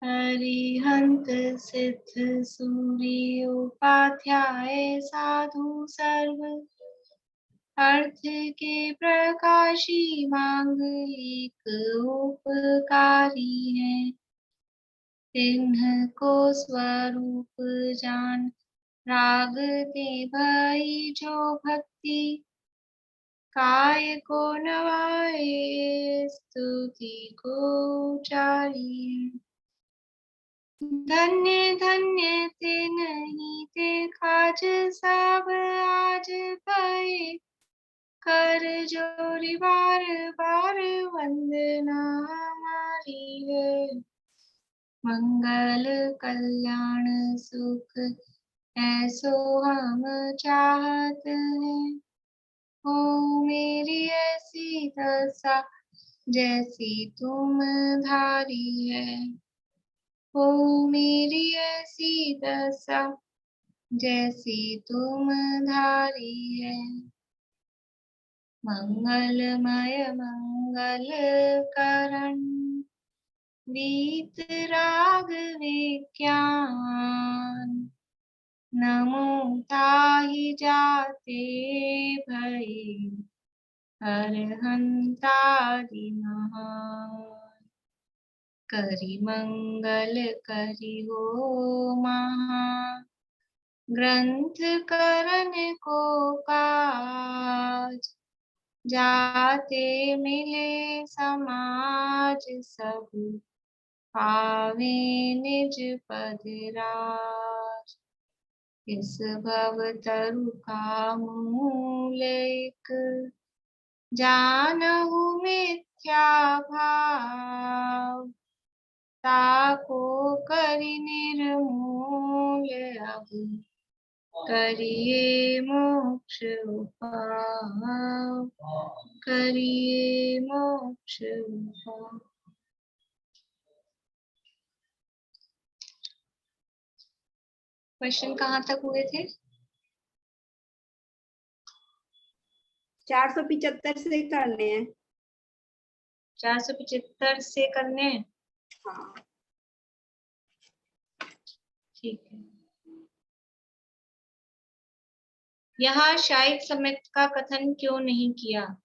अरिहंत सिद्ध सूर्य उपाध्याय साधु सर्व अर्थ के प्रकाशी मांग एक उपकारी है। तिन्ह को स्वरूप जान राग दे भई जो भक्ति काय को नवाए स्तुति को उचारी। धन्य धन्य ते नहीं ते खाज सब आज पाए कर जोरी बार बार वंदना हमारी है। मंगल कल्याण सुख ऐसो हम चाहत हैं। हो मेरी ऐसी दशा जैसी तुम धारी है। हो मेरी ऐसी दशा जैसी तुम धारी है। मंगलमय मंगल करण वीत राग विज्ञान नमो ताहि जाते भई अरहंतादि महान। करि मंगल करि हो महा ग्रंथ करन को काज जाते मिले समाज सब पावे निज पद राज। इस भव तरु का मूल एक जानहु मिथ्या भाव ताको करि निर्मूल अब करिए मोक्ष उपाय। करिए मोक्ष उपाय। क्वेश्चन कहाँ तक हुए थे? 475 से करने हैं। 475 से करने हैं। हाँ ठीक है। यहाँ शायद सम्यक का कथन क्यों नहीं किया?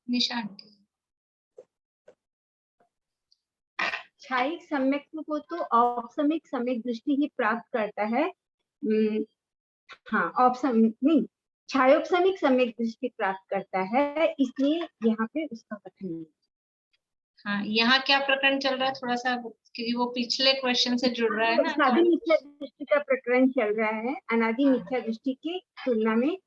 निशान क्षायिक सम्यक को तो औपसमिक सम्यक दृष्टि ही प्राप्त करता है। हाँ औपसमिक नहीं, क्षायोपसमिक सम्यक दृष्टि प्राप्त करता है, इसलिए यहाँ पे उसका कथन नहीं। हाँ, यहाँ क्या प्रकरण चल रहा है थोड़ा सा, क्योंकि वो पिछले क्वेश्चन से जुड़ रहा है ना। साधी मिथ्या दृष्टि का प्रकरण चल रहा है अनादि मिथ्या दृष्टि की तुलना में,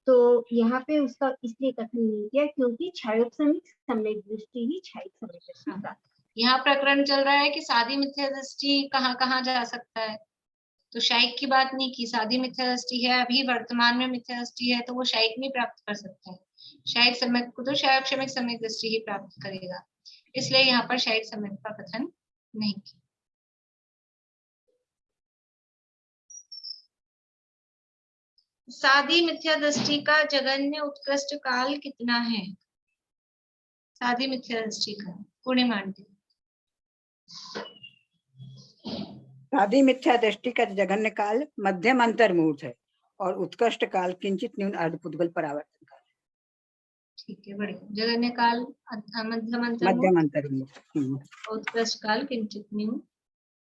तो यहाँ पे उसका इसलिए कथन नहीं किया क्योंकि क्षायोपसमिक सम्यक दृष्टि ही क्षायिक सम्यक दृष्टि प्राप्त। यहाँ प्रकरण चल रहा है कि साधी मिथ्या दृष्टि कहाँ कहाँ जा सकता है, तो शायिक की बात नहीं की। साधी मिथ्या दृष्टि है, अभी वर्तमान में मिथ्या दृष्टि है, तो वो शायिक नहीं प्राप्त कर सकता है। शायिक सम्यक को तो क्षायोपसमिक सम्यक दृष्टि ही प्राप्त करेगा, इसलिए यहाँ पर शायिक सम्यक का कथन नहीं किया। साधी मिथ्या दृष्टि का जगन्य उत्कृष्ट काल कितना है? साधी मिथ्या दृष्टि का पूर्णिमांटी। साधी मिथ्या दृष्टि का जघन्य काल मध्यम अंतर्मूर्त है और उत्कृष्ट काल किंचित न्यून अर्धपुद्गल परावर्तन काल। ठीक है, बढ़िया। जघन्य काल मध्यम अंतर्मूर्त, उत्कृष्ट काल किंचित न्यून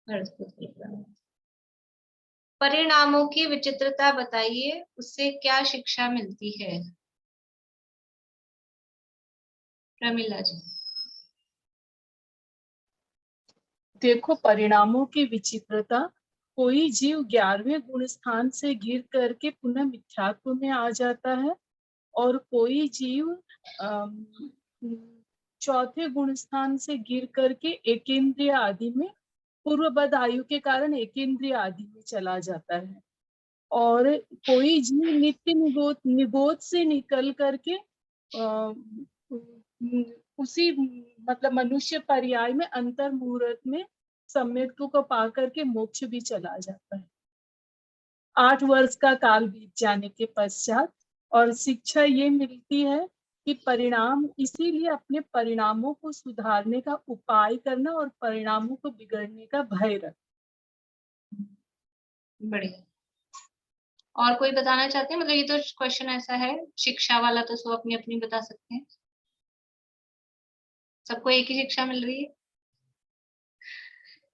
अर्धपुद्गल परावर्तन। परिणामों की विचित्रता बताइए, उससे क्या शिक्षा मिलती है? प्रमिला जी। देखो, परिणामों की विचित्रता, कोई जीव 11वें गुण स्थान से गिर करके पुनः मिथ्यात्व में आ जाता है और कोई जीव 4थे गुण स्थान से गिर करके एकेंद्रिय आदि में, पूर्वबद्ध आयु के कारण एकेंद्रिय आदि में चला जाता है। और कोई जीव नित्य निगोद से निकल करके उसी मतलब मनुष्य पर्याय में अंतर मुहूर्त में सम्यक को पा करके मोक्ष भी चला जाता है 8 वर्ष का काल बीत जाने के पश्चात। और शिक्षा ये मिलती है कि परिणाम, इसीलिए अपने परिणामों को सुधारने का उपाय करना और परिणामों को बिगड़ने का भय रखना। बढ़िया। और कोई बताना चाहते हैं? मतलब ये तो क्वेश्चन ऐसा है, शिक्षा वाला तो सब अपनी अपनी बता सकते हैं। सबको एक ही शिक्षा मिल रही है?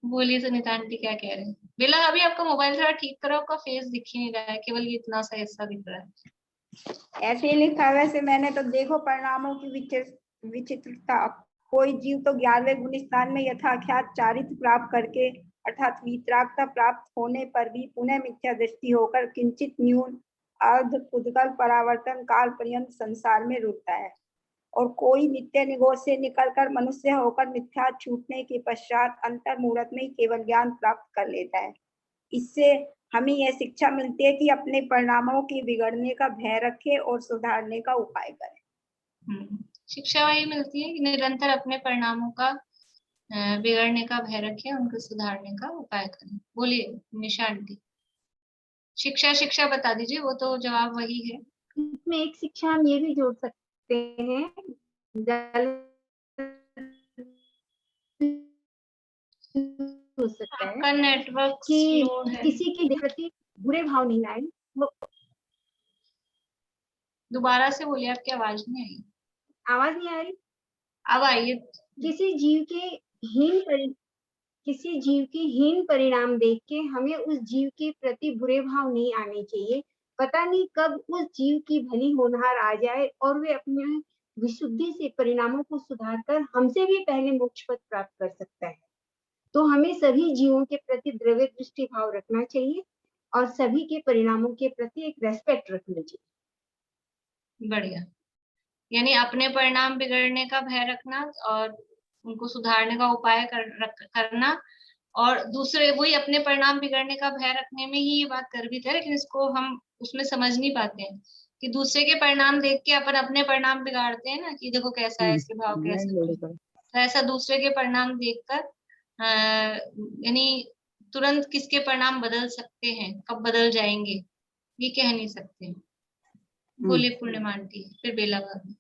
बोलिए सुनीता आंटी क्या कह रहे हैं। बेला अभी आपका मोबाइल थोड़ा ठीक करो, आपका फेस दिख ही नहीं रहा है, केवल ये इतना सा हिस्सा दिख रहा है। ऐसे ही लिखा, वैसे मैंने तो देखो परिणामों की विचित्रता। कोई जीव तो 11वें गुण स्थान में यथाख्यात चारित्र प्राप्त करके अर्थात वीतरागता प्राप्त होने पर भी पुनः मिथ्या दृष्टि होकर किंचित न्यून अर्ध पुद्गल परावर्तन काल पर्यंत संसार में रुकता है, और कोई नित्य निगोध से निकलकर मनुष्य होकर मिथ्या छूटने के पश्चात अंतर्मुहूर्त में केवल ज्ञान प्राप्त कर लेता है। इससे हमें यह शिक्षा मिलती है कि अपने परिणामों के बिगड़ने का भय रखें और सुधारने का उपाय करें। शिक्षा वही मिलती है कि निरंतर अपने परिणामों का बिगड़ने का भय रखें, उनको सुधारने का उपाय करें। बोलिए निशा आंटी। शिक्षा शिक्षा बता दीजिए, वो तो जवाब वही है। इसमें एक शिक्षा हम ये भी जोड़ सकते हैं, हो सकता है आपका नेटवर्क कि स्लो है। किसी के प्रति बुरे भाव नहीं आए। वो दोबारा से बोलिए, आपकी आवाज नहीं आई। आवाज नहीं आ रही? अब आइए। किसी जीव के हीन परिणाम देख के हमें उस जीव के प्रति बुरे भाव नहीं आने चाहिए। पता नहीं कब उस जीव की भली होनहार आ जाए और वे अपने विशुद्धि से परिणामों को सुधार कर हमसे भी पहले मोक्ष पद प्राप्त कर सकता है। तो हमें सभी जीवों के प्रति द्रव्य दृष्टि भाव रखना चाहिए और सभी के परिणामों के प्रति एक रेस्पेक्ट रखनी चाहिए। बढ़िया। यानी अपने परिणाम बिगड़ने का भय रखना और उनको सुधारने का उपाय करना, और दूसरे वही अपने परिणाम बिगड़ने का भय रखने में ही ये बात गर्भित है, लेकिन इसको हम उसमें समझ नहीं पाते हैं कि दूसरे के परिणाम देख के अपन अपने परिणाम बिगाड़ते हैं ना, कि देखो कैसा है, इसके भाव कैसे है। तो ऐसा दूसरे के परिणाम देखकर यानी तुरंत किसके परिणाम बदल सकते हैं, कब बदल जाएंगे, ये कह नहीं सकते। बोलिए पूर्णिमा आंटी, फिर बेला भाभी।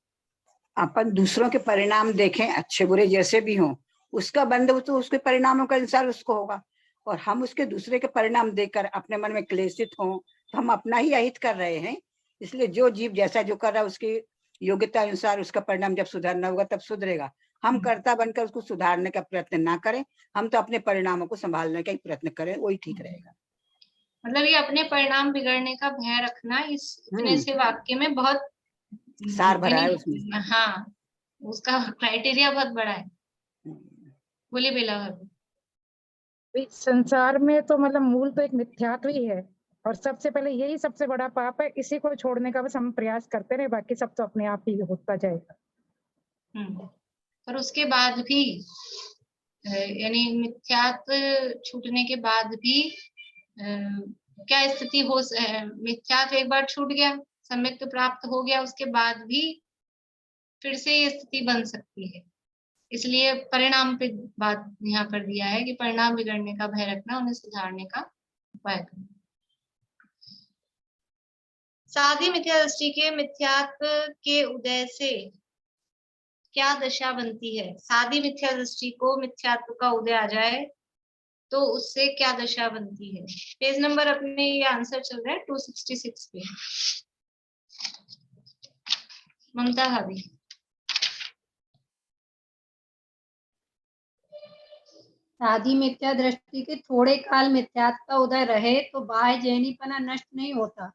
अपन दूसरों के परिणाम देखें, अच्छे बुरे जैसे भी हों, उसका बंद तो उसके परिणामों का अनुसार उसको होगा, और हम उसके दूसरे के परिणाम देखकर अपने मन में क्लेशित हों तो हम अपना ही अहित कर रहे हैं। इसलिए जो जीव जैसा जो कर रहा है उसकी योग्यता अनुसार उसका परिणाम जब सुधारना होगा तब सुधरेगा। हम कर्ता बनकर उसको सुधारने का प्रयत्न ना करें, हम तो अपने परिणामों को संभालने का ही प्रयत्न करें, वही ठीक रहेगा। मतलब ये अपने परिणाम बिगड़ने का भय रखना इस इतने से वाक्य में बहुत सार भरा है उसमें। हाँ, उसका क्राइटेरिया बहुत बड़ा है। बोलिए बेला भाभी। संसार में तो मतलब मूल तो एक मिथ्यात्व ही है, और सबसे पहले यही सबसे बड़ा पाप है। इसी को छोड़ने का बस हम प्रयास करते रहे, बाकी सब तो अपने आप ही होता जाएगा। पर उसके बाद भी यानी मिथ्यात्व छूटने के बाद भी क्या स्थिति हो, मिथ्यात्व एक बार छूट गया, सम्यक्त्व प्राप्त हो गया, उसके बाद भी फिर से ये स्थिति बन सकती है। इसलिए परिणाम पे बात यहाँ पर दिया है कि परिणाम बिगड़ने का भय रखना, उन्हें सुधारने का उपाय करना। साधी मिथ्या दृष्टि के मिथ्यात्व के उदय से क्या दशा बनती है? साधी मिथ्या दृष्टि को मिथ्यात्व का उदय आ जाए तो उससे क्या दशा बनती है? पेज नंबर अपने ये आंसर चल रहा है 266 पे। ममता भाभी। साधी मिथ्या दृष्टि के थोड़े काल मिथ्यात्व का उदय रहे तो बाह्य जैनीपना नष्ट नहीं होता,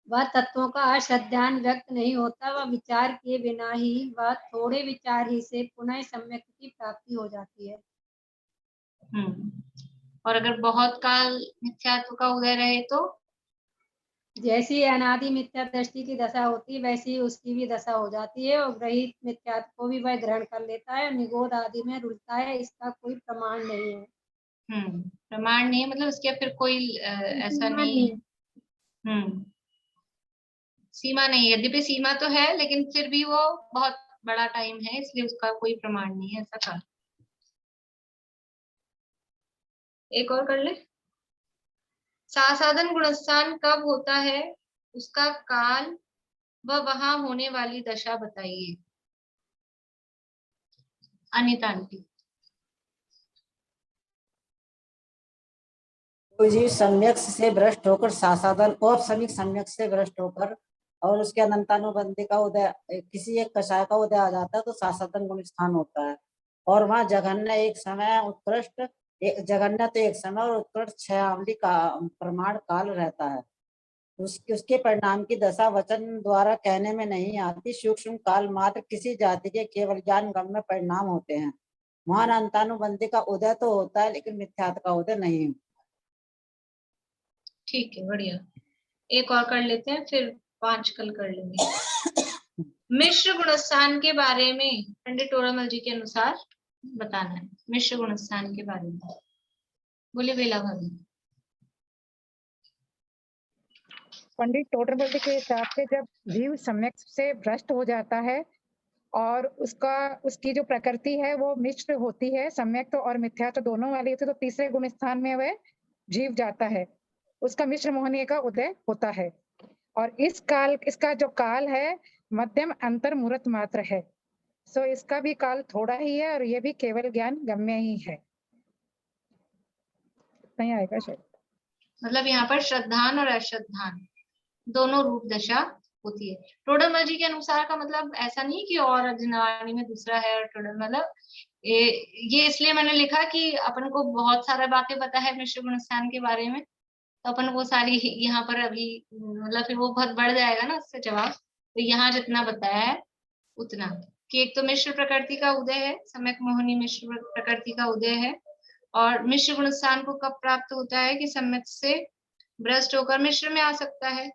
वह तत्वों का अश्रद्धान व्यक्त नहीं होता, वह विचार किए बिना ही, वह थोड़े विचार ही से पुनः सम्यक की प्राप्ति हो जाती है। और अगर बहुत काल मिथ्यात्व का उदय रहे तो जैसी अनादि मिथ्या दृष्टि की दशा होती है वैसी ही उसकी भी दशा हो जाती है, और ग्रहित मिथ्यात्व को भी वह ग्रहण कर लेता है, निगोध आदि में रुलता है। इसका कोई प्रमाण नहीं है। प्रमाण नहीं है, मतलब इसके फिर कोई ऐसा नहीं है। सीमा नहीं है, यद्यपि सीमा तो है लेकिन फिर भी वो बहुत बड़ा टाइम है, इसलिए उसका कोई प्रमाण नहीं है, ऐसा कहा। एक और कर ले। साधन गुणस्थान कब होता है, उसका काल वह वहां होने वाली दशा बताइए। अनिता आंटी। कोई जीव सम्यक से भ्रष्ट होकर सासादन औपसमिक सम्यक से भ्रष्ट होकर और उसके अनंतानुबंधी का उदय, किसी एक कषाय का उदय आ जाता है तो सासादन गुण स्थान होता है। और वहाँ जघन्य एक समय उत्कृष्ट, जघन्य तो एक समय और उत्कृष्ट 6 आमली का प्रमाण काल रहता है। उसके परिणाम की दशा वचन द्वारा कहने में नहीं आती। सूक्ष्म काल मात्र किसी जाति के केवल ज्ञान गम्य परिणाम होते हैं। महान अंतानुबंधी का उदय तो होता है लेकिन मिथ्यात्व का उदय नहीं। ठीक है, बढ़िया। एक और कर लेते हैं, फिर 5 कल कर लेंगे। मिश्र गुणस्थान के बारे में पंडित टोरामल जी के अनुसार बताना है। मिश्र गुणस्थान के बारे में बोले बेला भाभी। पंडित टोडरमल जी के हिसाब से जब जीव सम्यक से भ्रष्ट हो जाता है और उसकी जो प्रकृति है वो मिश्र होती है, सम्यक और मिथ्या तो दोनों वाली होती है, तो तीसरे गुण स्थान में वह जीव जाता है, उसका मिश्र मोहनीय का उदय होता है। और इसका जो काल है मध्यम अंतर मूर्त मात्र है, सो इसका भी काल थोड़ा ही है और ये भी केवल ज्ञान गम्य ही है। नहीं आएगा शायद। मतलब यहाँ पर श्रद्धान और अश्रद्धान दोनों रूप दशा होती है। टोडरमल जी के अनुसार का मतलब ऐसा नहीं कि और अजनवाणी में दूसरा है और टोडरमल, मतलब ये इसलिए मैंने लिखा कि अपन को बहुत सारा बातें पता है मिश्र गुणस्थान के बारे में, तो अपन वो सारी यहाँ पर अभी मतलब फिर वो बहुत बढ़ जाएगा ना उससे जवाब। तो यहाँ जितना बताया है उतना, कि एक तो मिश्र प्रकृति का उदय है, सम्यक मोहिनी मिश्र प्रकृति का उदय है। और मिश्र गुणस्थान को कब प्राप्त होता है कि सम्यक से भ्रष्ट होकर मिश्र में आ सकता है,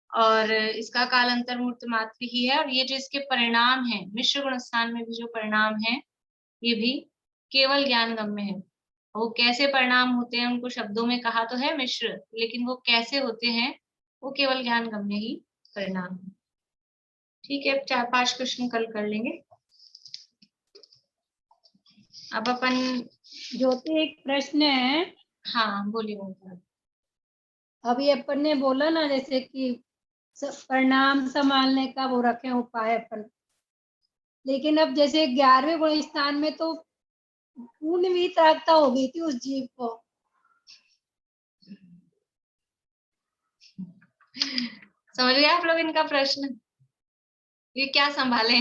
और इसका कालांतर मूर्त मात्र ही है। और ये जो इसके परिणाम है मिश्र गुणस्थान में भी जो परिणाम है ये भी केवल ज्ञान गम्य है। वो कैसे परिणाम होते हैं उनको शब्दों में कहा तो है मिश्र, लेकिन वो कैसे होते हैं वो केवल ज्ञान गम्य ही परिणाम है। ठीक है, 4-5 क्वेश्चन कल कर लेंगे। अब अपन ज्योति एक प्रश्न है। हाँ बोलिए। अभी अपन ने बोला ना जैसे कि परिणाम संभालने का वो रखे उपाय अपन, लेकिन अब जैसे 11वें गुण स्थान में तो पूर्ण वितरागता हो गई थी उस जीव को। समझ गए आप लोग इनका प्रश्न? ये क्या संभाले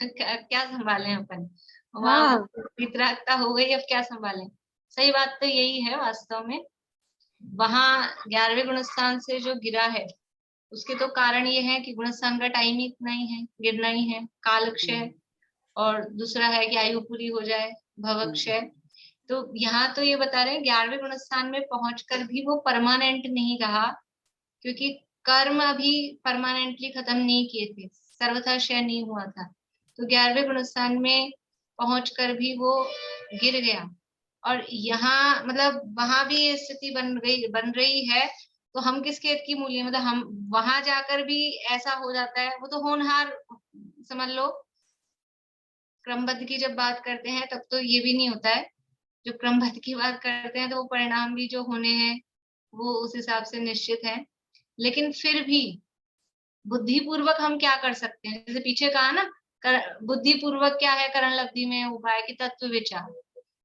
क्या संभाले अपन? वहां वितरागता हो गई, अब क्या संभाले? सही बात तो यही है वास्तव में। वहां 11वें गुणस्थान से जो गिरा है उसके तो कारण ये है कि गुणस्थान का टाइम ही इतना ही है, गिरना ही है, कालक्षय, और दूसरा है कि आयु पूरी हो जाए, भवक्षय। तो यहाँ तो ये बता रहे हैं 11वें गुणस्थान में पहुंचकर भी वो परमानेंट नहीं रहा, क्योंकि कर्म अभी परमानेंटली खत्म नहीं किए थे, सर्वथा क्षय नहीं हुआ था। तो 11वें गुणस्थान में पहुंचकर भी वो गिर गया, और यहाँ मतलब वहां भी ये स्थिति बन रही है। तो हम किसके हित की मूल्य, मतलब हम वहां जाकर भी ऐसा हो जाता है, वो तो होनहार समझ लो। क्रमबद्ध की जब बात करते हैं तब तो ये भी नहीं होता है, जो क्रमबद्ध की बात करते हैं तो वो परिणाम भी जो होने हैं वो उस हिसाब से निश्चित है। लेकिन फिर भी बुद्धिपूर्वक हम क्या कर सकते हैं, जैसे पीछे कहा ना, बुद्धिपूर्वक क्या है करण लब्धि में उपाय की तत्व विचार।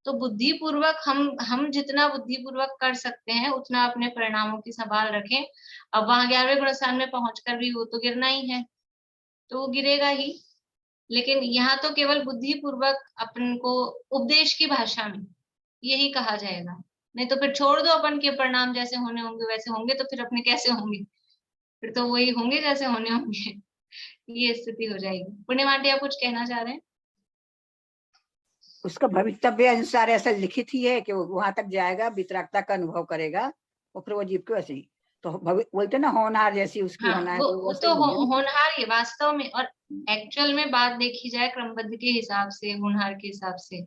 तो बुद्धिपूर्वक हम जितना बुद्धिपूर्वक कर सकते हैं उतना अपने परिणामों की संभाल रखें। अब वहां 11वें गुणस्थान में पहुंचकर भी वो तो गिरना ही है, तो वो गिरेगा ही। लेकिन यहाँ तो केवल बुद्धिपूर्वक अपन को उपदेश की भाषा में यही कहा जाएगा, नहीं तो फिर छोड़ दो अपन के परिणाम जैसे होने होंगे वैसे होंगे, तो फिर अपने कैसे होंगे? फिर तो वही होंगे जैसे होने होंगे। ये स्थिति हो जाएगी। पूर्णिमा आंटी आप कुछ कहना चाह रहे हैं? उसका भवितव्य अनुसार ऐसा लिखित ही है कि वो वहां तक जाएगा, वितरागता का अनुभव करेगा, और फिर वो जीव को ऐसे ही तो बोलते ना होनहार जैसी उसकी हाँ, होना है, वो तो होनहार ही वास्तव में। और एक्चुअल में बात देखी जाए क्रमबद्ध के हिसाब से, होनहार के हिसाब से,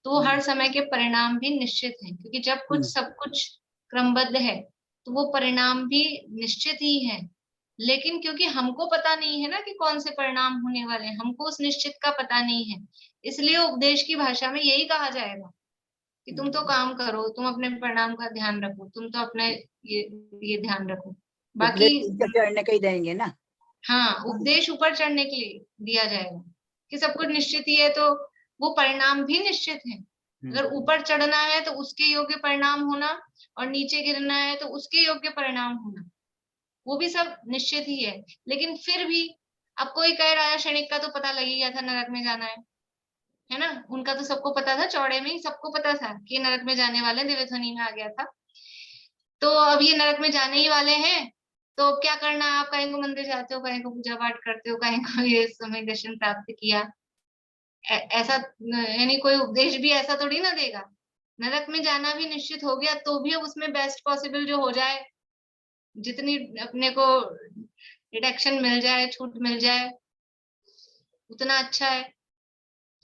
तो हर समय के परिणाम भी निश्चित हैं, क्योंकि जब कुछ सब कुछ क्रमबद्ध है तो वो परिणाम भी निश्चित ही है। लेकिन क्योंकि हमको पता नहीं है ना कि कौन से परिणाम होने वाले हैं, हमको उस निश्चित का पता नहीं है, इसलिए उपदेश की भाषा में यही कहा जाएगा कि तुम तो काम करो, तुम अपने परिणाम का ध्यान रखो, तुम तो अपने ये ध्यान रखो। बाकी चढ़ने का ही देंगे ना। हाँ, उपदेश ऊपर चढ़ने के लिए दिया जाएगा कि सब कुछ निश्चित ही है, तो वो परिणाम भी निश्चित है। अगर ऊपर चढ़ना है तो उसके योग्य परिणाम होना, और नीचे गिरना है तो उसके योग्य परिणाम होना, वो भी सब निश्चित ही है। लेकिन फिर भी अब कोई कह रहा है क्षणिक का तो पता लग ही गया था नरक में जाना है ना, उनका तो सबको पता था, चौड़े में ही सबको पता था कि नरक में जाने वाले, दिव्य ध्वनि में आ गया था। तो अब ये नरक में जाने ही वाले हैं, तो क्या करना, आप कहीं को मंदिर जाते हो, कहीं को पूजा पाठ करते हो, कहीं को ये समय दर्शन प्राप्त किया, ऐसा यानी कोई उपदेश भी ऐसा थोड़ी ना देगा। नरक में जाना भी निश्चित हो गया तो भी अब उसमें बेस्ट पॉसिबल जो हो जाए, जितनी अपने को डिडक्शन मिल जाए, छूट मिल जाए, उतना अच्छा है।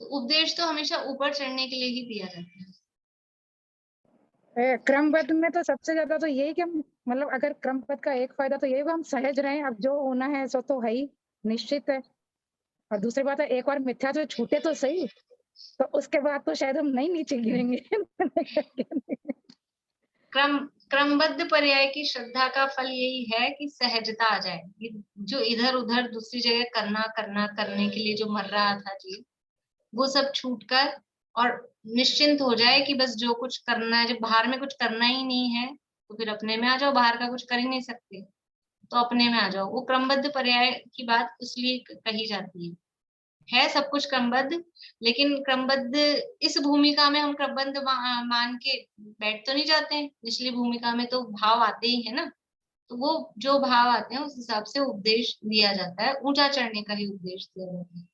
तो उपदेश तो हमेशा ऊपर चढ़ने के लिए ही दिया जाता है। क्रमबद्ध में तो सबसे ज्यादा तो यही कि हम मतलब अगर क्रमबद्ध का एक फायदा तो यही होगा हम सहज रहें, अब जो होना है सो तो है ही, निश्चित है। और दूसरी बात है, एक बार मिथ्या जो छूटे तो सही, तो उसके बाद तो शायद हम नहीं नीचे गिरेंगे। क्रमबद्ध पर्याय की श्रद्धा का फल यही है कि सहजता आ जाए। जो इधर उधर दूसरी जगह करने के लिए जो मर रहा था जी, वो सब छूटकर और निश्चिंत हो जाए कि बस जो कुछ करना है, जब बाहर में कुछ करना ही नहीं है तो फिर अपने में आ जाओ, बाहर का कुछ कर ही नहीं सकते तो अपने में आ जाओ। वो क्रमबद्ध पर्याय की बात इसलिए कही जाती है सब कुछ क्रमबद्ध, लेकिन क्रमबद्ध इस भूमिका में हम क्रमबद्ध मान के बैठ तो नहीं जाते हैं, निचली भूमिका में तो भाव आते ही है ना, तो वो जो भाव आते हैं उस हिसाब से उपदेश दिया जाता है, ऊंचा चढ़ने का ही उपदेश दिया जाता है।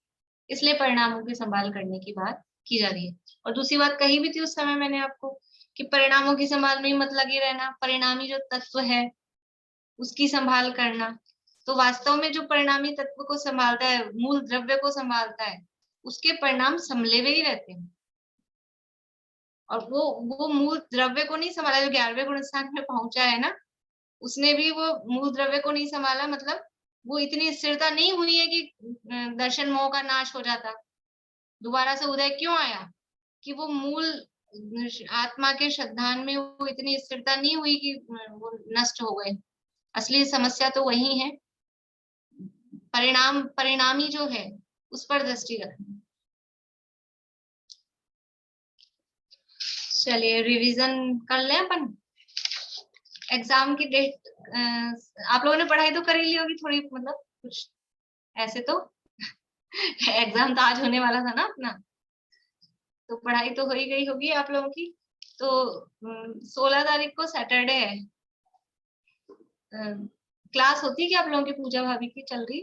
इसलिए परिणामों की संभाल करने की बात की जा रही है। और दूसरी बात कही भी थी उस समय मैंने आपको कि परिणामों की संभाल में ही मत लगे रहना, परिणामी जो तत्व है उसकी संभाल करना। तो वास्तव में जो परिणामी तत्व को संभालता है, मूल द्रव्य को संभालता है, उसके परिणाम संभले हुए ही रहते हैं। और वो मूल द्रव्य को नहीं संभाला, जो 11वें गुण स्थान में पहुंचा है ना, उसने भी वो मूल द्रव्य को नहीं संभाला, मतलब वो इतनी स्थिरता नहीं हुई है कि दर्शन मोह का नाश हो जाता, दोबारा से उदय क्यों आया, कि वो मूल आत्मा के श्रद्धान में वो इतनी स्थिरता नहीं हुई कि वो नष्ट हो गए। असली समस्या तो वही है, परिणामी जो है उस पर दृष्टि रखना। चलिए रिवीजन कर लें अपन। एग्जाम की डेट आप लोगों ने पढ़ाई तो कर ही ली होगी थोड़ी, मतलब कुछ ऐसे तो एग्जाम तो आज होने वाला था ना अपना, तो पढ़ाई तो हो ही गई होगी आप लोगों की। तो 16 तारीख को सैटरडे है, क्लास होती है कि आप लोगों की, पूजा भाभी की चल रही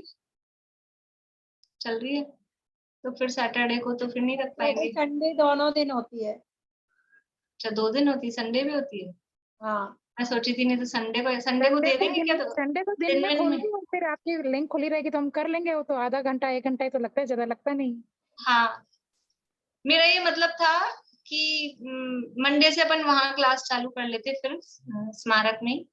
है, तो फिर सैटरडे को तो फिर नहीं रख पाएंगे। संडे दोनों दिन होती है। अच्छा 2 दिन होती है, संडे भी होती है? हाँ मैं सोची थी नहीं तो संडे को दे देंगे क्या, तो संडे को दिन में खोलेंगे और फिर आपकी लिंक खुली रहेगी तो हम कर लेंगे, वो तो आधा घंटा 1 घंटा ही तो लगता है, ज्यादा लगता नहीं। हाँ मेरा ये मतलब था कि मंडे से अपन वहां क्लास चालू कर लेते फिर स्मारक में।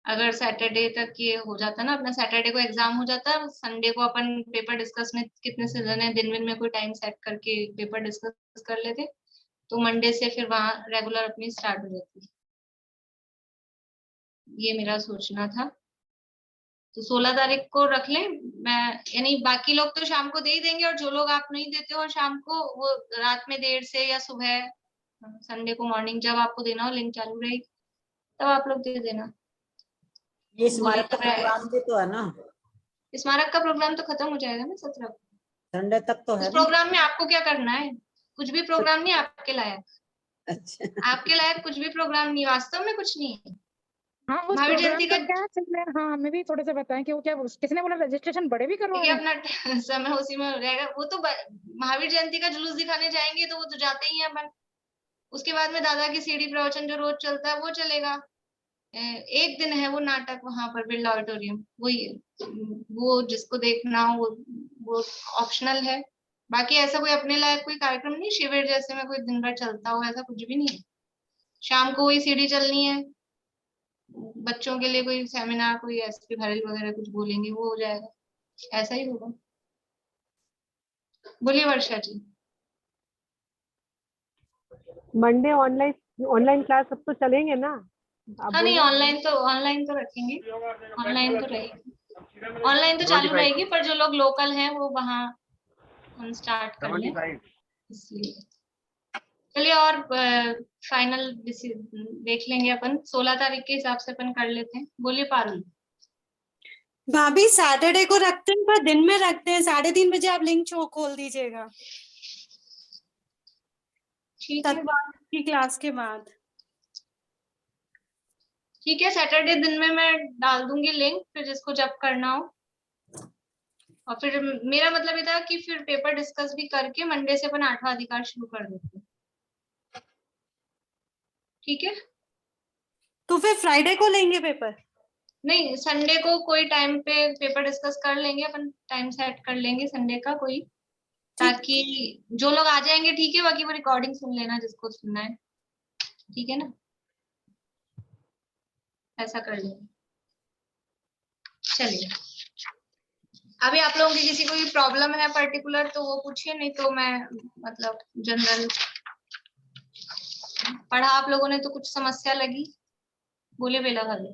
अगर सैटरडे तक ये हो जाता ना अपना, सैटरडे को एग्जाम हो जाता, संडे को अपन पेपर डिस्कस में कितने से जने दिन में कोई टाइम सेट करके पेपर डिस्कस कर लेते, तो मंडे से फिर वहां रेगुलर अपनी स्टार्ट हो जाती। ये मेरा सोचना था। तो 16 तारीख को रख लें, मैं यानी बाकी लोग तो शाम को दे ही देंगे, और जो लोग आप नहीं देते हो शाम को, वो रात में देर से या सुबह संडे को मॉर्निंग जब आपको देना हो, लिंक चालू रहेगी तब आप लोग दे देना। ये स्मारक का प्रोग्राम भी तो है ना? स्मारक का प्रोग्राम तो खत्म हो जाएगा ना 17 को, संडे तक तो है। उस प्रोग्राम में आपको क्या करना है, कुछ भी प्रोग्राम नहीं आपके लायक। अच्छा आपके लायक कुछ भी प्रोग्राम नहीं, वास्तव में कुछ नहीं है। हाँ उस महावीर प्रोग्राम जयंती का का क्या चल रहा है, हाँ हमें भी थोड़ा सा बताएं कि वो क्या, किसने बोला रजिस्ट्रेशन बड़े भी करवा रहे हैं? अपना समय उसी में रहेगा। वो तो महावीर जयंती का जुलूस दिखाने जाएंगे तो वो तो जाते ही हैं अपन। उसके बाद में दादा की सीढ़ी प्रवचन जो रोज चलता है वो चलेगा। एक दिन है वो नाटक वहां पर बिरला ऑडिटोरियम, वो जिसको देखना हो वो ऑप्शनल है। बाकी ऐसा कोई अपने लायक कोई कार्यक्रम नहीं, शिविर जैसे में कोई दिन भर चलता हो ऐसा कुछ भी नहीं है। शाम को वही सीढ़ी चलनी है, बच्चों के लिए कोई सेमिनार, कोई एसपी भारती वगैरह कुछ बोलेंगे वो हो जाएगा, ऐसा ही होगा। बोलिए वर्षा जी। मंडे ऑनलाइन क्लास सब तो चलेंगे ना? हाँ नहीं ऑनलाइन तो रखेंगे, ऑनलाइन तो रहेगी। ऑनलाइन तो चालू रहेगी, पर जो लोग लोकल हैं वो वहाँ हम स्टार्ट कर लें, इसलिए चलिए। और फाइनल देख लेंगे अपन, 16 तारीख के हिसाब से अपन कर लेते हैं। बोलिए पारुल। भाभी सैटरडे को रखते हैं, पर दिन में रखते हैं, 3:30 बजे आप लिंक खोल दीजिएगा, ठीक है, की क्लास के बाद। ठीक है, सैटरडे दिन में मैं डाल दूंगी लिंक, फिर जिसको जब करना हो। और फिर मेरा मतलब ये था कि फिर पेपर डिस्कस भी करके मंडे से अपन 8वां अधिकार शुरू कर देते हैं, ठीक है? तो फिर फ्राइडे को लेंगे पेपर? नहीं, संडे को कोई टाइम पे पेपर डिस्कस कर लेंगे अपन, टाइम सेट कर लेंगे संडे का कोई, ताकि जो लोग आ जाएंगे ठीक है, बाकी वो रिकॉर्डिंग सुन लेना जिसको सुनना है, ठीक है ना? ऐसा कर लेंगे। चलिए, अभी आप लोगों की किसी को भी प्रॉब्लम है पर्टिकुलर तो वो पूछिए, नहीं तो मैं मतलब जनरल पढ़ा आप लोगों ने तो कुछ समस्या लगी? बोले बेला भाभी,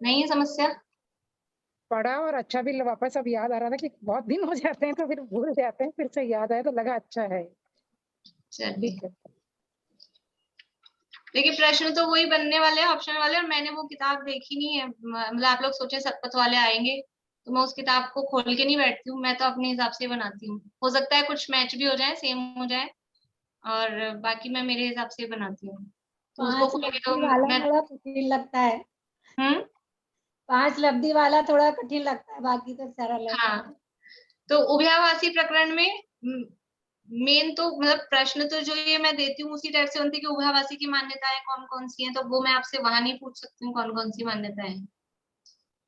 नहीं है समस्या? पढ़ा और अच्छा भी वापस अब याद आ रहा था कि बहुत दिन हो जाते हैं तो फिर भूल जाते हैं, फिर से याद आया तो लगा अच्छा है। चलिए, देखिए प्रश्न तो वही बनने वाले हैं, ऑप्शन वाले, और मैंने वो किताब देखी नहीं है। मतलब आप लोग सोचे सतपथ वाले आएंगे तो मैं उस किताब को खोल के नहीं बैठती हूँ, मैं तो अपने हिसाब से बनाती हूँ। हो सकता है कुछ मैच भी हो जाए, सेम हो जाए, और बाकी मैं मेरे हिसाब से बनाती हूँ। तो उसको खोल के तो मैं थोड़ा कठिन लगता है। 5 लब्धि वाला थोड़ा कठिन लगता है, बाकी तो सरल है। हाँ, तो उभयाभासी प्रकरण में मेन तो मतलब प्रश्न तो जो ये मैं देती हूँ उसी टाइप से बनती है कि उभयाभासी की मान्यताएं कौन कौन सी हैं, तो वो मैं आपसे वहां नहीं पूछ सकती हूँ कौन कौन सी मान्यताएं।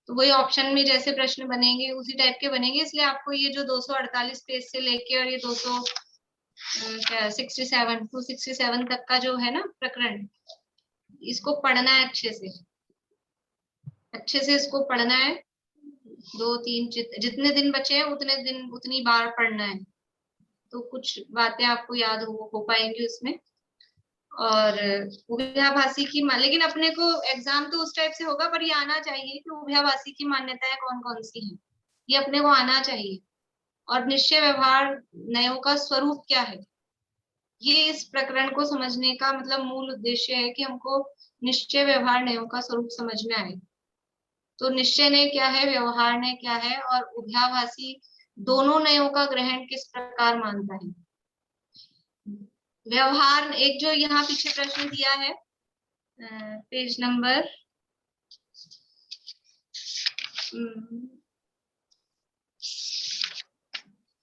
तो वही ऑप्शन में जैसे प्रश्न बनेंगे उसी टाइप के बनेंगे, इसलिए आपको ये जो 248 पेज से लेके और ये 267 तक का जो है ना प्रकरण, इसको पढ़ना है अच्छे से, अच्छे से इसको पढ़ना है। 2-3 जितने दिन बचे हैं उतने दिन उतनी बार पढ़ना है, तो कुछ बातें आपको याद हो पाएंगी उसमें। और उभयाभासी की लेकिन अपने को एग्जाम तो उस टाइप से होगा, पर ये आना चाहिए कि उभयाभासी की मान्यताएं कौन कौन सी हैं, ये अपने को आना चाहिए। और निश्चय व्यवहार नयों का स्वरूप क्या है, ये इस प्रकरण को समझने का मतलब मूल उद्देश्य है कि हमको निश्चय व्यवहार नयों का स्वरूप समझना है। तो निश्चय ने क्या है, व्यवहार ने क्या है, और उभयाभासी दोनों नयों का ग्रहण किस प्रकार मानता है। व्यवहार एक जो यहाँ पीछे प्रश्न दिया है पेज नंबर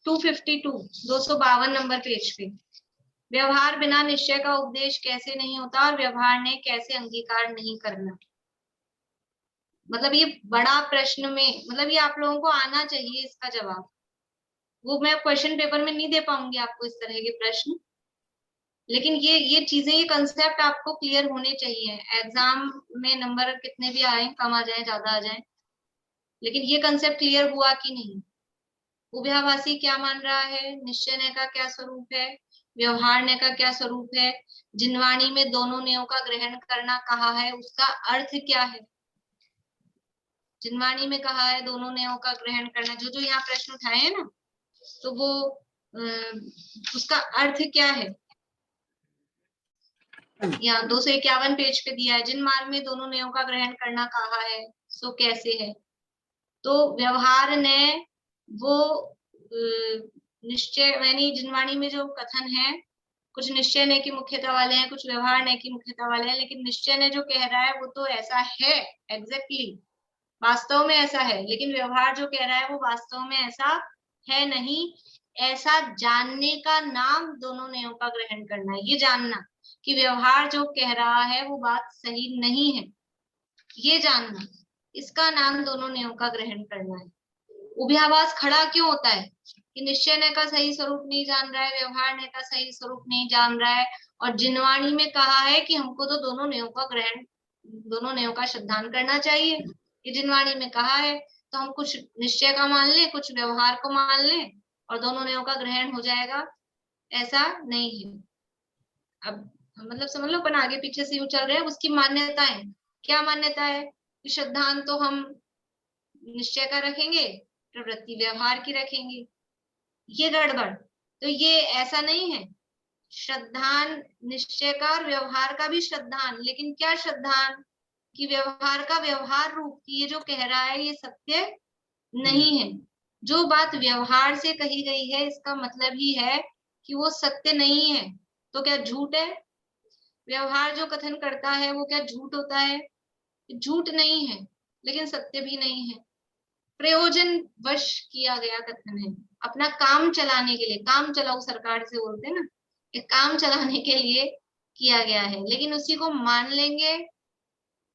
252 नंबर पेज पे, व्यवहार बिना निश्चय का उपदेश कैसे नहीं होता और व्यवहार ने कैसे अंगीकार नहीं करना। मतलब ये बड़ा प्रश्न में मतलब ये आप लोगों को आना चाहिए इसका जवाब, वो मैं क्वेश्चन पेपर में नहीं दे पाऊंगी आपको इस तरह के प्रश्न, लेकिन ये चीजें, ये कंसेप्ट आपको क्लियर होने चाहिए। एग्जाम में नंबर कितने भी आए, कम आ जाए ज्यादा आ जाए, लेकिन ये कंसेप्ट क्लियर हुआ कि नहीं। उभयाभासी क्या मान रहा है, निश्चय नय का क्या स्वरूप है, व्यवहार नय का क्या स्वरूप है, जिनवाणी में दोनों नयों का ग्रहण करना कहा है उसका अर्थ क्या है। जिनवाणी में कहा है दोनों नयों का ग्रहण करना, जो जो यहाँ प्रश्न उठाए हैं ना, तो वो उसका अर्थ क्या है। यहाँ 251 पेज पे दिया है, जिन मार्ग में दोनों नयों का ग्रहण करना कहा है सो कैसे है। तो व्यवहार ने वो निश्चय यानी जिनवाणी में जो कथन है, कुछ निश्चय ने की मुख्यता वाले हैं, कुछ व्यवहार ने की मुख्यता वाले हैं, लेकिन निश्चय ने जो कह रहा है वो तो ऐसा है एग्जैक्टली, वास्तव में ऐसा है, लेकिन व्यवहार जो कह रहा है वो वास्तव में ऐसा है नहीं। ऐसा जानने का नाम दोनों नयों का ग्रहण करना है, ये जानना कि व्यवहार जो कह रहा है वो बात सही नहीं है, ये जानना, इसका नाम दोनों नयों का ग्रहण करना है। उभयाभास खड़ा क्यों होता है कि निश्चय ने का सही स्वरूप नहीं जान रहा है, व्यवहार ने का सही स्वरूप नहीं जान रहा है, और जिनवाणी में कहा है कि हमको तो दोनों नयों का ग्रहण, दोनों नयों का श्रद्धान करना चाहिए, ये जिनवाणी में कहा है, तो हम कुछ निश्चय का मान लें, कुछ व्यवहार को मान लें और दोनों नयों का ग्रहण हो जाएगा, ऐसा नहीं है। अब मतलब समझ लो अपन आगे पीछे से यूं चल रहे हैं, उसकी मान्यताएं क्या मान्यता है कि श्रद्धान तो हम निश्चय का रखेंगे, प्रवृत्ति व्यवहार की रखेंगे, ये गड़बड़। तो ये ऐसा नहीं है। श्रद्धान निश्चय का और व्यवहार का भी श्रद्धान, लेकिन क्या श्रद्धान कि व्यवहार का व्यवहार रूप, ये जो कह रहा है ये सत्य नहीं है। जो बात व्यवहार से कही गई है इसका मतलब ही है कि वो सत्य नहीं है। तो क्या झूठ है? व्यवहार जो कथन करता है वो क्या झूठ होता है? झूठ नहीं है, लेकिन सत्य भी नहीं है। प्रयोजन वश किया गया कथन है, अपना काम चलाने के लिए, काम चलाऊ सरकार से बोलते हैं ना, ये काम चलाने के लिए किया गया है, लेकिन उसी को मान लेंगे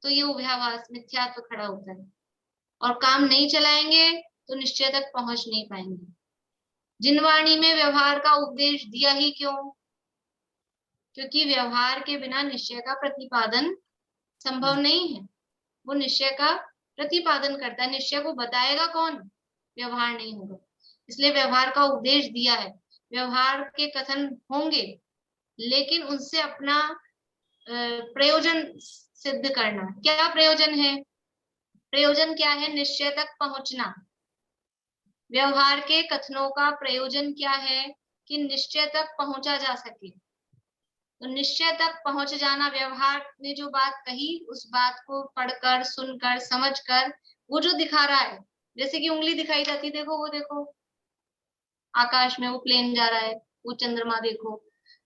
तो ये उभयाभास मिथ्यात्व खड़ा होता है, और काम नहीं चलाएंगे तो निश्चय तक पहुंच नहीं पाएंगे। जिनवाणी में व्यवहार का उपदेश दिया ही क्यों? क्योंकि व्यवहार के बिना निश्चय का प्रतिपादन संभव नहीं है। वो निश्चय का प्रतिपादन करता है, निश्चय को बताएगा कौन? व्यवहार नहीं होगा, इसलिए व्यवहार का उपदेश दिया है। व्यवहार के कथन होंगे, लेकिन उनसे अपना प्रयोजन सिद्ध करना। क्या प्रयोजन है? प्रयोजन क्या है? निश्चय तक पहुंचना। व्यवहार के कथनों का प्रयोजन क्या है? कि निश्चय तक पहुंचा जा सके। तो निश्चय तक पहुंच जाना, व्यवहार ने जो बात कही उस बात को पढ़कर, सुनकर, समझकर, वो जो दिखा रहा है, जैसे कि उंगली दिखाई जाती, देखो वो देखो आकाश में वो प्लेन जा रहा है, वो चंद्रमा देखो,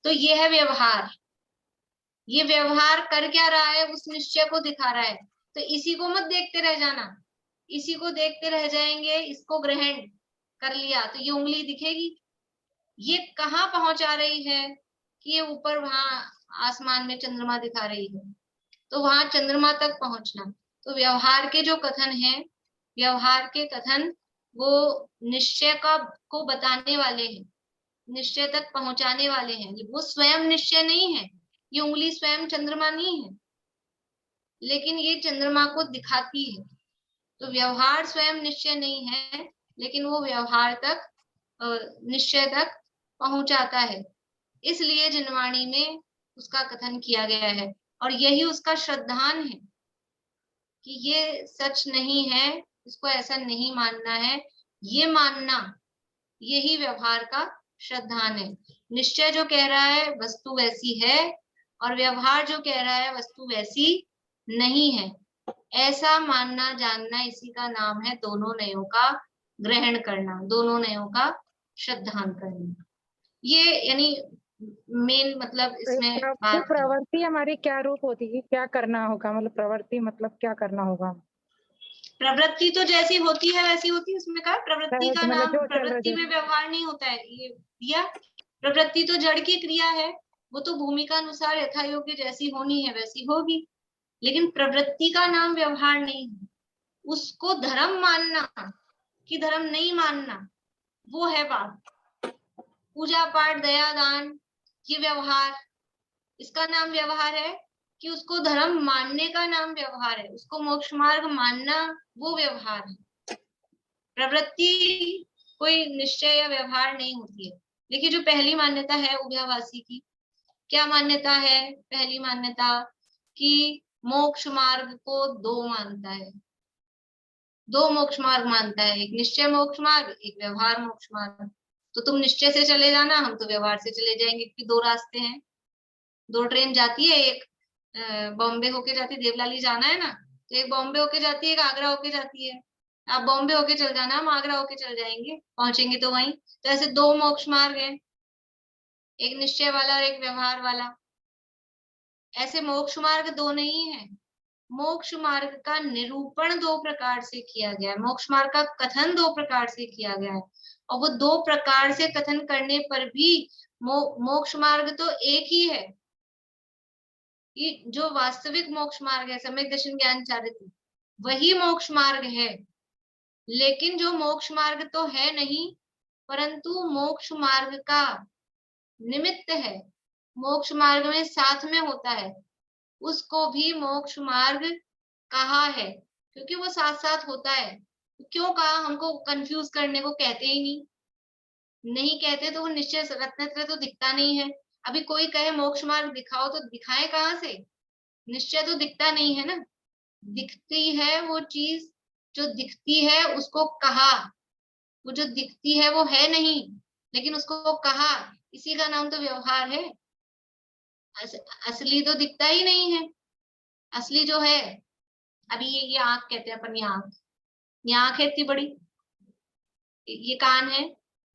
तो ये है व्यवहार। ये व्यवहार कर क्या रहा है? उस निश्चय को दिखा रहा है। तो इसी को मत देखते रह जाना, इसी को देखते रह जाएंगे, इसको ग्रहण कर लिया तो ये उंगली दिखेगी। ये कहाँ पहुंचा रही है? कि ये ऊपर वहां आसमान में चंद्रमा दिखा रही है, तो वहां चंद्रमा तक पहुंचना। तो व्यवहार के जो कथन है, व्यवहार के कथन वो निश्चय का को बताने वाले हैं, निश्चय तक पहुंचाने वाले हैं। वो स्वयं निश्चय नहीं है, ये उंगली स्वयं चंद्रमा नहीं है, लेकिन ये चंद्रमा को दिखाती है। तो व्यवहार स्वयं निश्चय नहीं है, लेकिन वो व्यवहार तक, निश्चय तक पहुंचाता है। इसलिए जिनवाणी में उसका कथन किया गया है, और यही उसका श्रद्धान है कि ये सच नहीं है, इसको ऐसा नहीं मानना है, ये मानना, यही व्यवहार का श्रद्धान है। निश्चय जो कह रहा है वस्तु वैसी है, और व्यवहार जो कह रहा है वस्तु वैसी नहीं है। ऐसा मानना जानना, इसी का नाम है दोनों नयों का ग्रहण करना, दोनों नयों का श्रद्धान करना। ये यानी मेन मतलब इसमें बात है। प्रवृत्ति हमारी क्या रूप होती है, क्या करना होगा? मतलब प्रवृत्ति मतलब क्या करना होगा? प्रवृत्ति तो जैसी होती है वैसी होती है, उसमें कहा प्रवृत्ति का मतलब नाम, जो चल रहा प्रवृत्ति में व्यवहार नहीं होता है। ये दिया, प्रवृत्ति तो जड़ की क्रिया है, वो तो भूमिका अनुसार यथा योग्य जैसी होनी है वैसी होगी, लेकिन प्रवृत्ति का नाम व्यवहार नहीं है। उसको धर्म मानना कि धर्म नहीं मानना, वो है बात। पूजा पाठ दया दान ये व्यवहार, इसका नाम व्यवहार है, कि उसको धर्म मानने का नाम व्यवहार है, उसको मोक्ष मार्ग मानना वो व्यवहार है। प्रवृत्ति कोई निश्चय या व्यवहार नहीं होती है। देखिए जो पहली मान्यता है उभयाभासी की, क्या मान्यता है? पहली मान्यता कि मोक्ष मार्ग को दो मानता है, दो मोक्ष मार्ग मानता है, एक निश्चय मोक्ष मार्ग, एक व्यवहार मोक्ष मार्ग। तो तुम निश्चय से चले जाना, हम तो व्यवहार से चले जाएंगे, क्योंकि दो रास्ते हैं, दो ट्रेन जाती है, एक बॉम्बे होके जाती है, देवलाली जाना है ना, तो एक बॉम्बे होके जाती है, एक आगरा होके जाती है। आप बॉम्बे होके चल जाना, हम आगरा होके चल जाएंगे, पहुंचेंगे तो वहीं। तो ऐसे दो मोक्ष मार्ग है, एक निश्चय वाला और एक व्यवहार वाला। ऐसे मोक्ष मार्ग दो नहीं है, मोक्ष मार्ग का निरूपण दो प्रकार से किया गया है, मोक्ष मार्ग का कथन दो प्रकार से किया गया है, और वो दो प्रकार से कथन करने पर भी मोक्ष मार्ग तो एक ही है। ये जो वास्तविक मोक्ष मार्ग है, सम्यक दर्शन ज्ञान चारित्र, वही मोक्ष मार्ग है। लेकिन जो मोक्ष मार्ग तो है नहीं, परंतु मोक्ष मार्ग का निमित्त है, मोक्ष मार्ग में साथ में होता है, उसको भी मोक्ष मार्ग कहा है, क्योंकि वो साथ साथ होता है। क्यों कहा? हमको कंफ्यूज करने को कहते ही नहीं कहते तो वो निश्चय रत्नत्रय तो दिखता नहीं है। अभी कोई कहे मोक्ष मार्ग दिखाओ, तो दिखाए कहाँ से? निश्चय तो दिखता नहीं है ना, दिखती है वो चीज जो दिखती है उसको कहा, वो जो दिखती है वो है नहीं लेकिन उसको कहा, इसी का नाम तो व्यवहार है। असली तो दिखता ही नहीं है। असली जो है, अभी ये आंख कहते हैं अपन, ये आंख है इतनी बड़ी, ये कान है,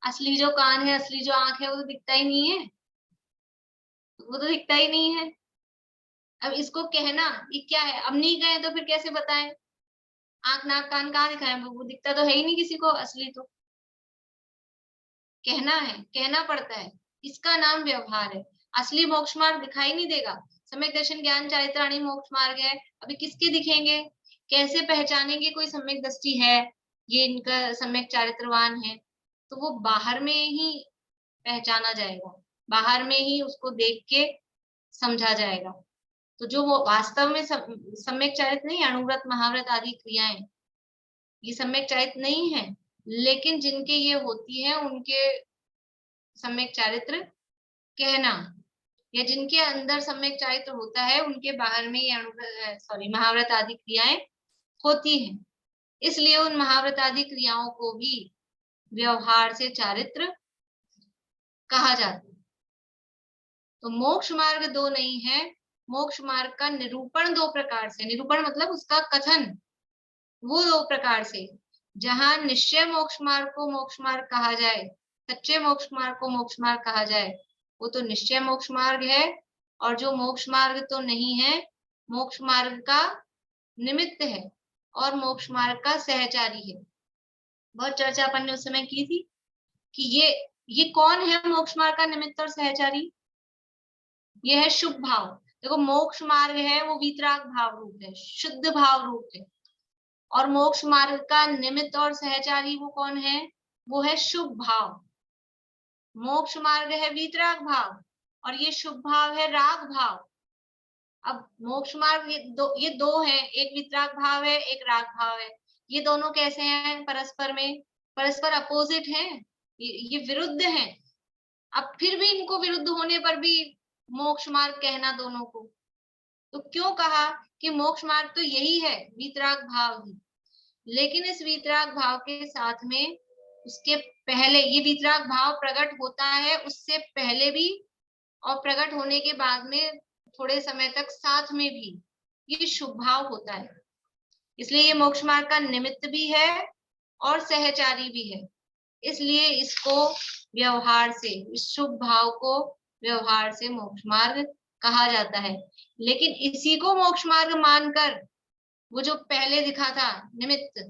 असली जो कान है, असली जो आंख है वो तो दिखता ही नहीं है, वो तो दिखता ही नहीं है। अब इसको कहना ये क्या है, अब नहीं कहे तो फिर कैसे बताएं? आंख नाक कान कहाँ दिखाएं, वो दिखता तो है ही नहीं किसी को असली, तो कहना है, कहना पड़ता है, इसका नाम व्यवहार है। असली मोक्ष मार्ग दिखाई नहीं देगा। सम्यक दर्शन ज्ञान चारित्राणी मोक्ष मार्ग है, अभी किसके दिखेंगे, कैसे पहचानेंगे कोई सम्यक दृष्टि है, ये इनका सम्यक चारित्रवान है? तो वो बाहर में ही पहचाना जाएगा, बाहर में ही उसको देख के समझा जाएगा। तो जो वो वास्तव में सम्यक चारित्र नहीं, अणुव्रत महाव्रत आदि क्रियाएं ये सम्यक चारित्र नहीं है, लेकिन जिनके ये होती है उनके सम्यक चारित्र कहना, या जिनके अंदर सम्यक चारित्र होता है उनके बाहर में ये महाव्रत आदि क्रियाएं होती हैं। इसलिए उन महाव्रत आदि क्रियाओं को भी व्यवहार से चारित्र कहा जाता है। तो मोक्ष मार्ग दो नहीं है, मोक्ष मार्ग का निरूपण दो प्रकार से, निरूपण मतलब उसका कथन, वो दो प्रकार से। जहां निश्चय मोक्ष मार्ग को मोक्ष मार्ग कहा जाए, सच्चे मोक्ष मार्ग को मोक्ष मार्ग कहा जाए, वो तो निश्चय मोक्ष मार्ग है। और जो मोक्ष मार्ग तो नहीं है, मोक्ष मार्ग का निमित्त है और मोक्ष मार्ग का सहचारी है। बहुत चर्चा अपन ने उस समय की थी कि ये कौन है मोक्ष मार्ग का निमित्त और सहचारी? ये है शुभ भाव। देखो मोक्ष मार्ग है वो वीतराग भाव रूप है, शुद्ध भाव रूप है, और मोक्ष मार्ग का निमित्त और सहचारी वो कौन है? वो है शुभ भाव। मोक्ष मार्ग है वीतराग भाव और ये शुभ भाव है राग भाव। अब मोक्ष मार्ग ये दो है, एक वीतराग भाव है, एक राग भाव है। ये दोनों कैसे हैं? परस्पर में, परस्पर अपोजिट हैं, ये विरुद्ध हैं। अब फिर भी इनको विरुद्ध होने पर भी मोक्ष मार्ग कहना दोनों को, तो क्यों कहा कि मोक्ष मार्ग तो यही है, वीतराग भाव ही। लेकिन इस वीतराग भाव के साथ में उसके पहले ये वीतराग भाव प्रकट होता है, उससे पहले भी और प्रकट होने के बाद में थोड़े समय तक साथ में भी ये शुभ भाव होता है। इसलिए ये मोक्ष मार्ग का निमित्त भी है और सहचारी भी है। इसलिए इसको व्यवहार से, इस शुभ भाव को व्यवहार से मोक्ष मार्ग कहा जाता है। लेकिन इसी को मोक्ष मार्ग मानकर वो जो पहले दिखा था निमित्त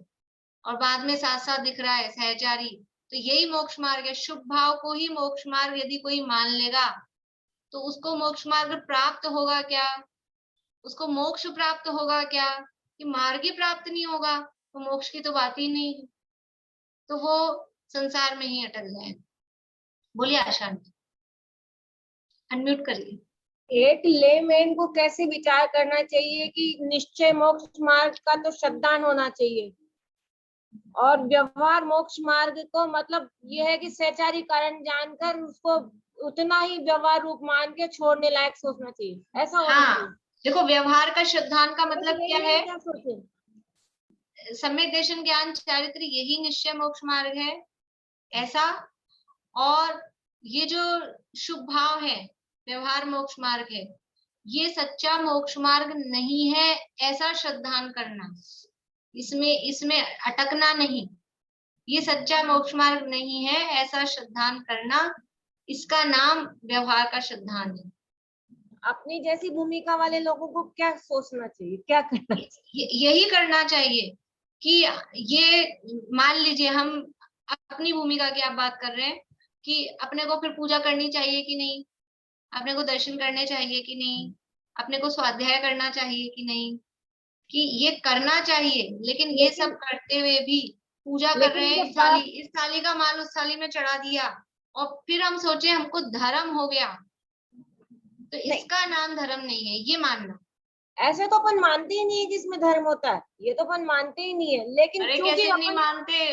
और बाद में साथ साथ दिख रहा है सहचारी, तो यही मोक्ष मार्ग है। शुभ भाव को ही मोक्ष मार्ग यदि कोई मान लेगा तो उसको मोक्ष मार्ग प्राप्त होगा क्या? उसको मोक्ष प्राप्त होगा क्या? कि मार्ग ही प्राप्त नहीं होगा तो मोक्ष की तो बात ही नहीं है, तो वो संसार में ही अटक जाए। बोलिए आशा, अनम्यूट करिए। एक लेमैन को कैसे विचार करना चाहिए कि निश्चय मोक्ष मार्ग का तो श्रद्धान होना चाहिए, और व्यवहार मोक्ष मार्ग को मतलब यह है कि सहचारी कारण जानकर उसको उतना ही व्यवहार रूप मान के छोड़ने लायक सोचना चाहिए, ऐसा होना चाहिए। देखो व्यवहार का श्रद्धान का मतलब क्या है? क्या सोचे? सम्यक दर्शन ज्ञान चारित्र यही निश्चय मोक्ष मार्ग है ऐसा, और ये जो शुभ भाव है व्यवहार मोक्ष मार्ग है, ये सच्चा मोक्ष मार्ग नहीं है ऐसा श्रद्धान करना, इसमें अटकना नहीं। ये सच्चा मोक्ष मार्ग नहीं है ऐसा श्रद्धान करना, इसका नाम व्यवहार का श्रद्धान है। अपनी जैसी भूमिका वाले लोगों को क्या सोचना चाहिए, क्या करना चाहिए? यही करना चाहिए कि ये मान लीजिए हम अपनी भूमिका की आप बात कर रहे हैं कि अपने को फिर पूजा करनी चाहिए कि नहीं, अपने को दर्शन करने चाहिए कि नहीं, अपने को स्वाध्याय करना चाहिए कि नहीं, कि ये करना चाहिए। लेकिन ये सब करते हुए भी पूजा कर रहे हैं, इस थाली का माल उस थाली में चढ़ा दिया और फिर हम सोचे हमको धर्म हो गया, तो इसका नाम धर्म नहीं है, ये मानना। ऐसे तो अपन मानते ही नहीं है कि इसमें धर्म होता है, ये तो अपन मानते ही नहीं है। लेकिन कैसे नहीं मानते?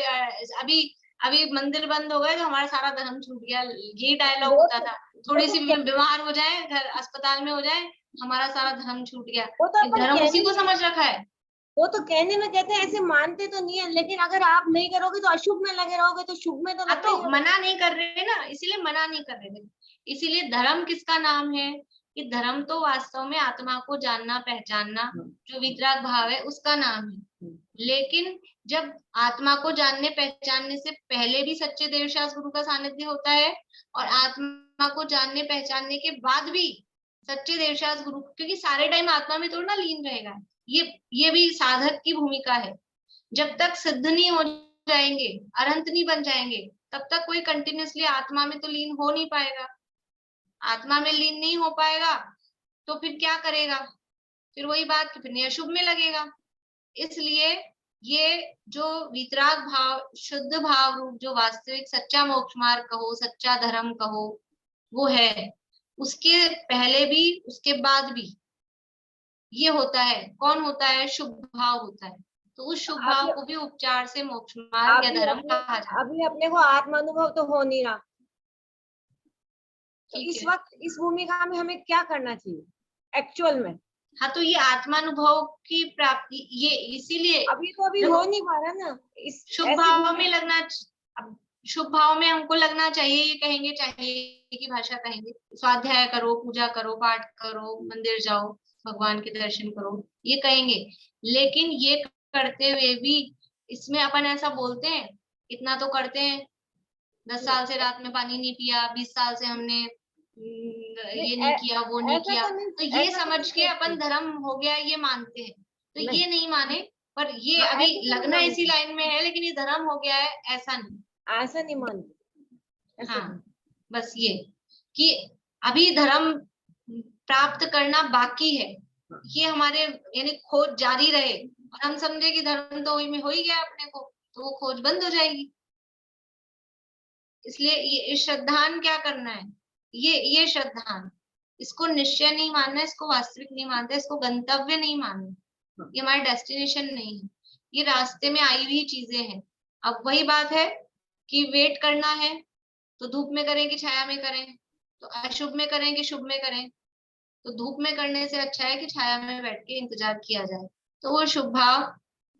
अभी मंदिर बंद हो गए तो हमारा सारा धर्म छूट गया, यही डायलॉग होता था। थोड़ी सी बीमार हो जाए, घर अस्पताल में हो जाए, हमारा सारा धर्म छूट गया। धर्म उसी को समझ रखा है, वो तो कहने में कहते हैं, ऐसे मानते तो नहीं है, लेकिन अगर आप नहीं करोगे तो अशुभ में लगे रहोगे तो शुभ में तो हाँ, लगना ही तो होगा। मना नहीं कर रहे ना, इसीलिए मना नहीं कर रहे थे। इसीलिए धर्म किसका नाम है कि धर्म तो वास्तव में आत्मा को जानना पहचानना, जो वितराग भाव है उसका नाम है। लेकिन जब आत्मा को जानने पहचानने से पहले भी सच्चे देवशास गुरु का सानिध्य होता है, और आत्मा को जानने पहचानने के बाद भी सच्चे देवशास गुरु, क्योंकि सारे टाइम आत्मा में थोड़ा ना लीन रहेगा, ये भी साधक की भूमिका है। जब तक सिद्ध नहीं हो जाएंगे, अरंत नहीं बन जाएंगे, तब तक कोई कंटिन्यूअसली आत्मा में तो लीन हो नहीं पाएगा। आत्मा में लीन नहीं हो पाएगा तो फिर क्या करेगा, फिर वही बात कि फिर अशुभ में लगेगा। इसलिए ये जो वितराग भाव, शुद्ध भाव रूप, जो वास्तविक सच्चा मोक्ष मार्ग कहो, सच्चा धर्म कहो, वो है। उसके पहले भी उसके बाद भी ये होता है। कौन होता है? शुभ भाव होता है। तो उस शुभ भाव को भी उपचार से मोक्ष मार्ग या धर्म कहा जाता है। अभी अपने को आत्मानुभव तो हो नहीं रहा, तो ठीक इस है। वक्त इस भूमिका में हमें क्या करना चाहिए एक्चुअल में? हाँ, तो ये आत्मानुभव की प्राप्ति, ये इसीलिए अभी तो अभी हो नहीं पा रहा ना। इस शुभ ऐसी भाव भूमिका- में लगना, अब शुभ भाव में हमको लगना चाहिए, ये कहेंगे, चाहिए की भाषा कहेंगे, स्वाध्याय करो, पूजा करो, पाठ करो, मंदिर जाओ, भगवान के दर्शन करो, ये कहेंगे। लेकिन ये करते हुए भी इसमें अपन ऐसा बोलते हैं, इतना तो करते हैं, 10 साल से रात में पानी नहीं पिया, 20 साल से हमने ये नहीं किया, वो नहीं ऐसा किया, तो नहीं- तो ये ऐसा तो समझ नहीं के सोचते। अपन धर्म हो गया ये मानते हैं। तो नहीं। ये नहीं माने, पर ये हाँ, अभी ऐसा तो नहीं लगना मानते। इसी लाइन में है, लेकिन ये धर्म हो गया है, ऐसा नहीं। ऐसा नहीं मानते। ऐसा हाँ, नहीं। बस ये कि अभी धर्म प्राप्त करना बाकी है, ये हमारे यानी खोज जारी रहे, और हम समझे कि धर्म तो हो ही गया अपने को, तो वो खोज बंद हो जाएगी। इसलिए ये श्रद्धान क्या करना है, ये श्रद्धान, इसको निश्चय नहीं मानना, इसको वास्तविक नहीं मानना, इसको गंतव्य नहीं मानना, ये हमारा डेस्टिनेशन नहीं है, ये रास्ते में आई हुई चीजें हैं। अब वही बात है कि वेट करना है तो धूप में करें कि छाया में करें, तो अशुभ में करें कि शुभ में करें, तो धूप में करने से अच्छा है कि छाया में बैठ के इंतजार किया जाए। तो वो शुभ भाव,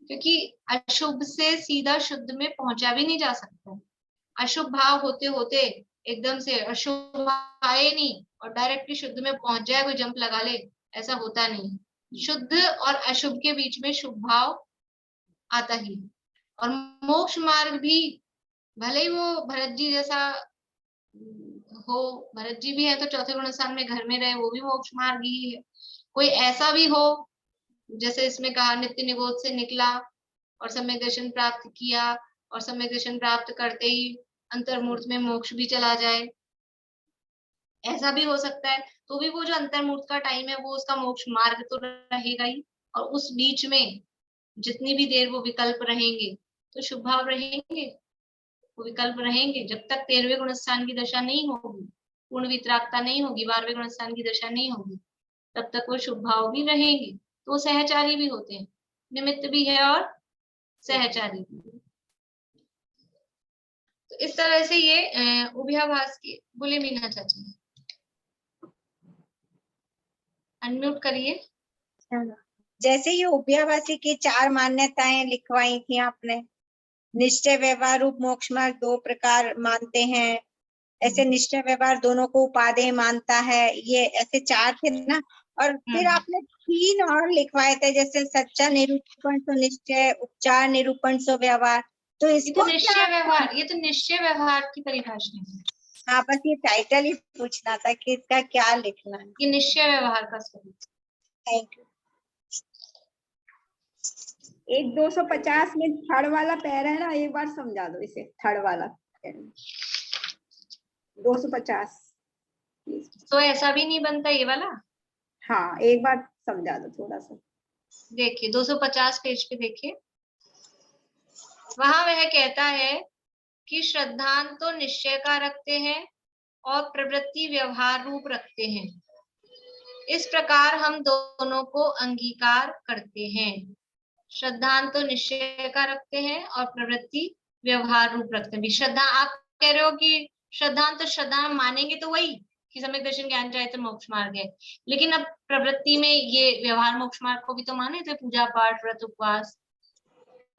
क्योंकि अशुभ से सीधा शुद्ध में पहुंचा भी नहीं जा सकता। अशुभ भाव होते होते एकदम से अशुभ आए नहीं और डायरेक्टली शुद्ध में पहुंच जाए, कोई जंप लगा ले, ऐसा होता नहीं। शुद्ध और अशुभ के बीच में शुभ भाव आता ही। और मोक्ष मार्ग भी, भले ही वो भरत जी जैसा हो, भरत जी भी है तो चौथे गुण स्थान में घर में रहे, वो भी मोक्ष मार्ग ही है। कोई ऐसा भी हो, जैसे इसमें कहा, नित्य निबोध से निकला और सम्यक दर्शन प्राप्त किया, और सम्यक दर्शन प्राप्त करते ही अंतर्मूर्त में मोक्ष भी चला जाए, ऐसा भी हो सकता है। तो भी वो जो अंतर्मूर्त का टाइम है, वो उसका मोक्ष मार्ग तो रहेगा ही, और उस बीच में जितनी भी देर वो विकल्प रहेंगे तो शुभ भाव रहेंगे, वो विकल्प रहेंगे। जब तक 13वें गुणस्थान की दशा नहीं होगी, पूर्ण वितरागता नहीं होगी, 12वें गुणस्थान की दशा नहीं होगी, तब तक वो शुभ भाव भी रहेंगे। तो वो सहचारी भी होते हैं, निमित्त भी है और सहचारी भी। तो इस तरह से ये उभयाभास की, बोले मीना चाचा, अनम्यूट करिए। जैसे ये उभयाभासी की 4 मान्यताएं लिखवाई थी आपने, निश्चय व्यवहार रूप मोक्ष मार्ग 2 प्रकार मानते हैं, ऐसे निश्चय व्यवहार दोनों को उपादेय मानता है, ये ऐसे 4 थे ना। और फिर आपने 3 और लिखवाए थे, जैसे सच्चा निरूपण सो निश्चय, उपचार निरूपण सो व्यवहार। तो ये इसको तो निश्चय व्यवहार, ये तो निश्चय व्यवहार की परिभाषा है। हाँ, बस ये टाइटल ही पूछना था कि इसका क्या लिखना है। ये निश्चय व्यवहार का स्वरूप। Thank you. एक 250 में थर्ड वाला पैरा है ना, एक बार समझा दो इसे, थर्ड वाला 250। तो ऐसा भी नहीं बनता ये वाला। हाँ, एक बार समझा दो थोड़ा सा। देखिए 250 पेज पे देखिए, वहां वह कहता है कि श्रद्धांत तो निश्चय का रखते हैं और प्रवृत्ति व्यवहार रूप रखते हैं। इस प्रकार हम दोनों को अंगीकार करते हैं। श्रद्धांत तो निश्चय का रखते हैं और प्रवृत्ति व्यवहार रूप रखते हैं। श्रद्धा, आप कह रहे हो कि श्रद्धांत तो श्रद्धा मानेंगे तो वही कि सम्यक दर्शन ज्ञान चारित्र मोक्ष मार्ग है, लेकिन अब प्रवृत्ति में ये व्यवहार मोक्ष मार्ग को भी तो माने थे, पूजा पाठ व्रत उपवास।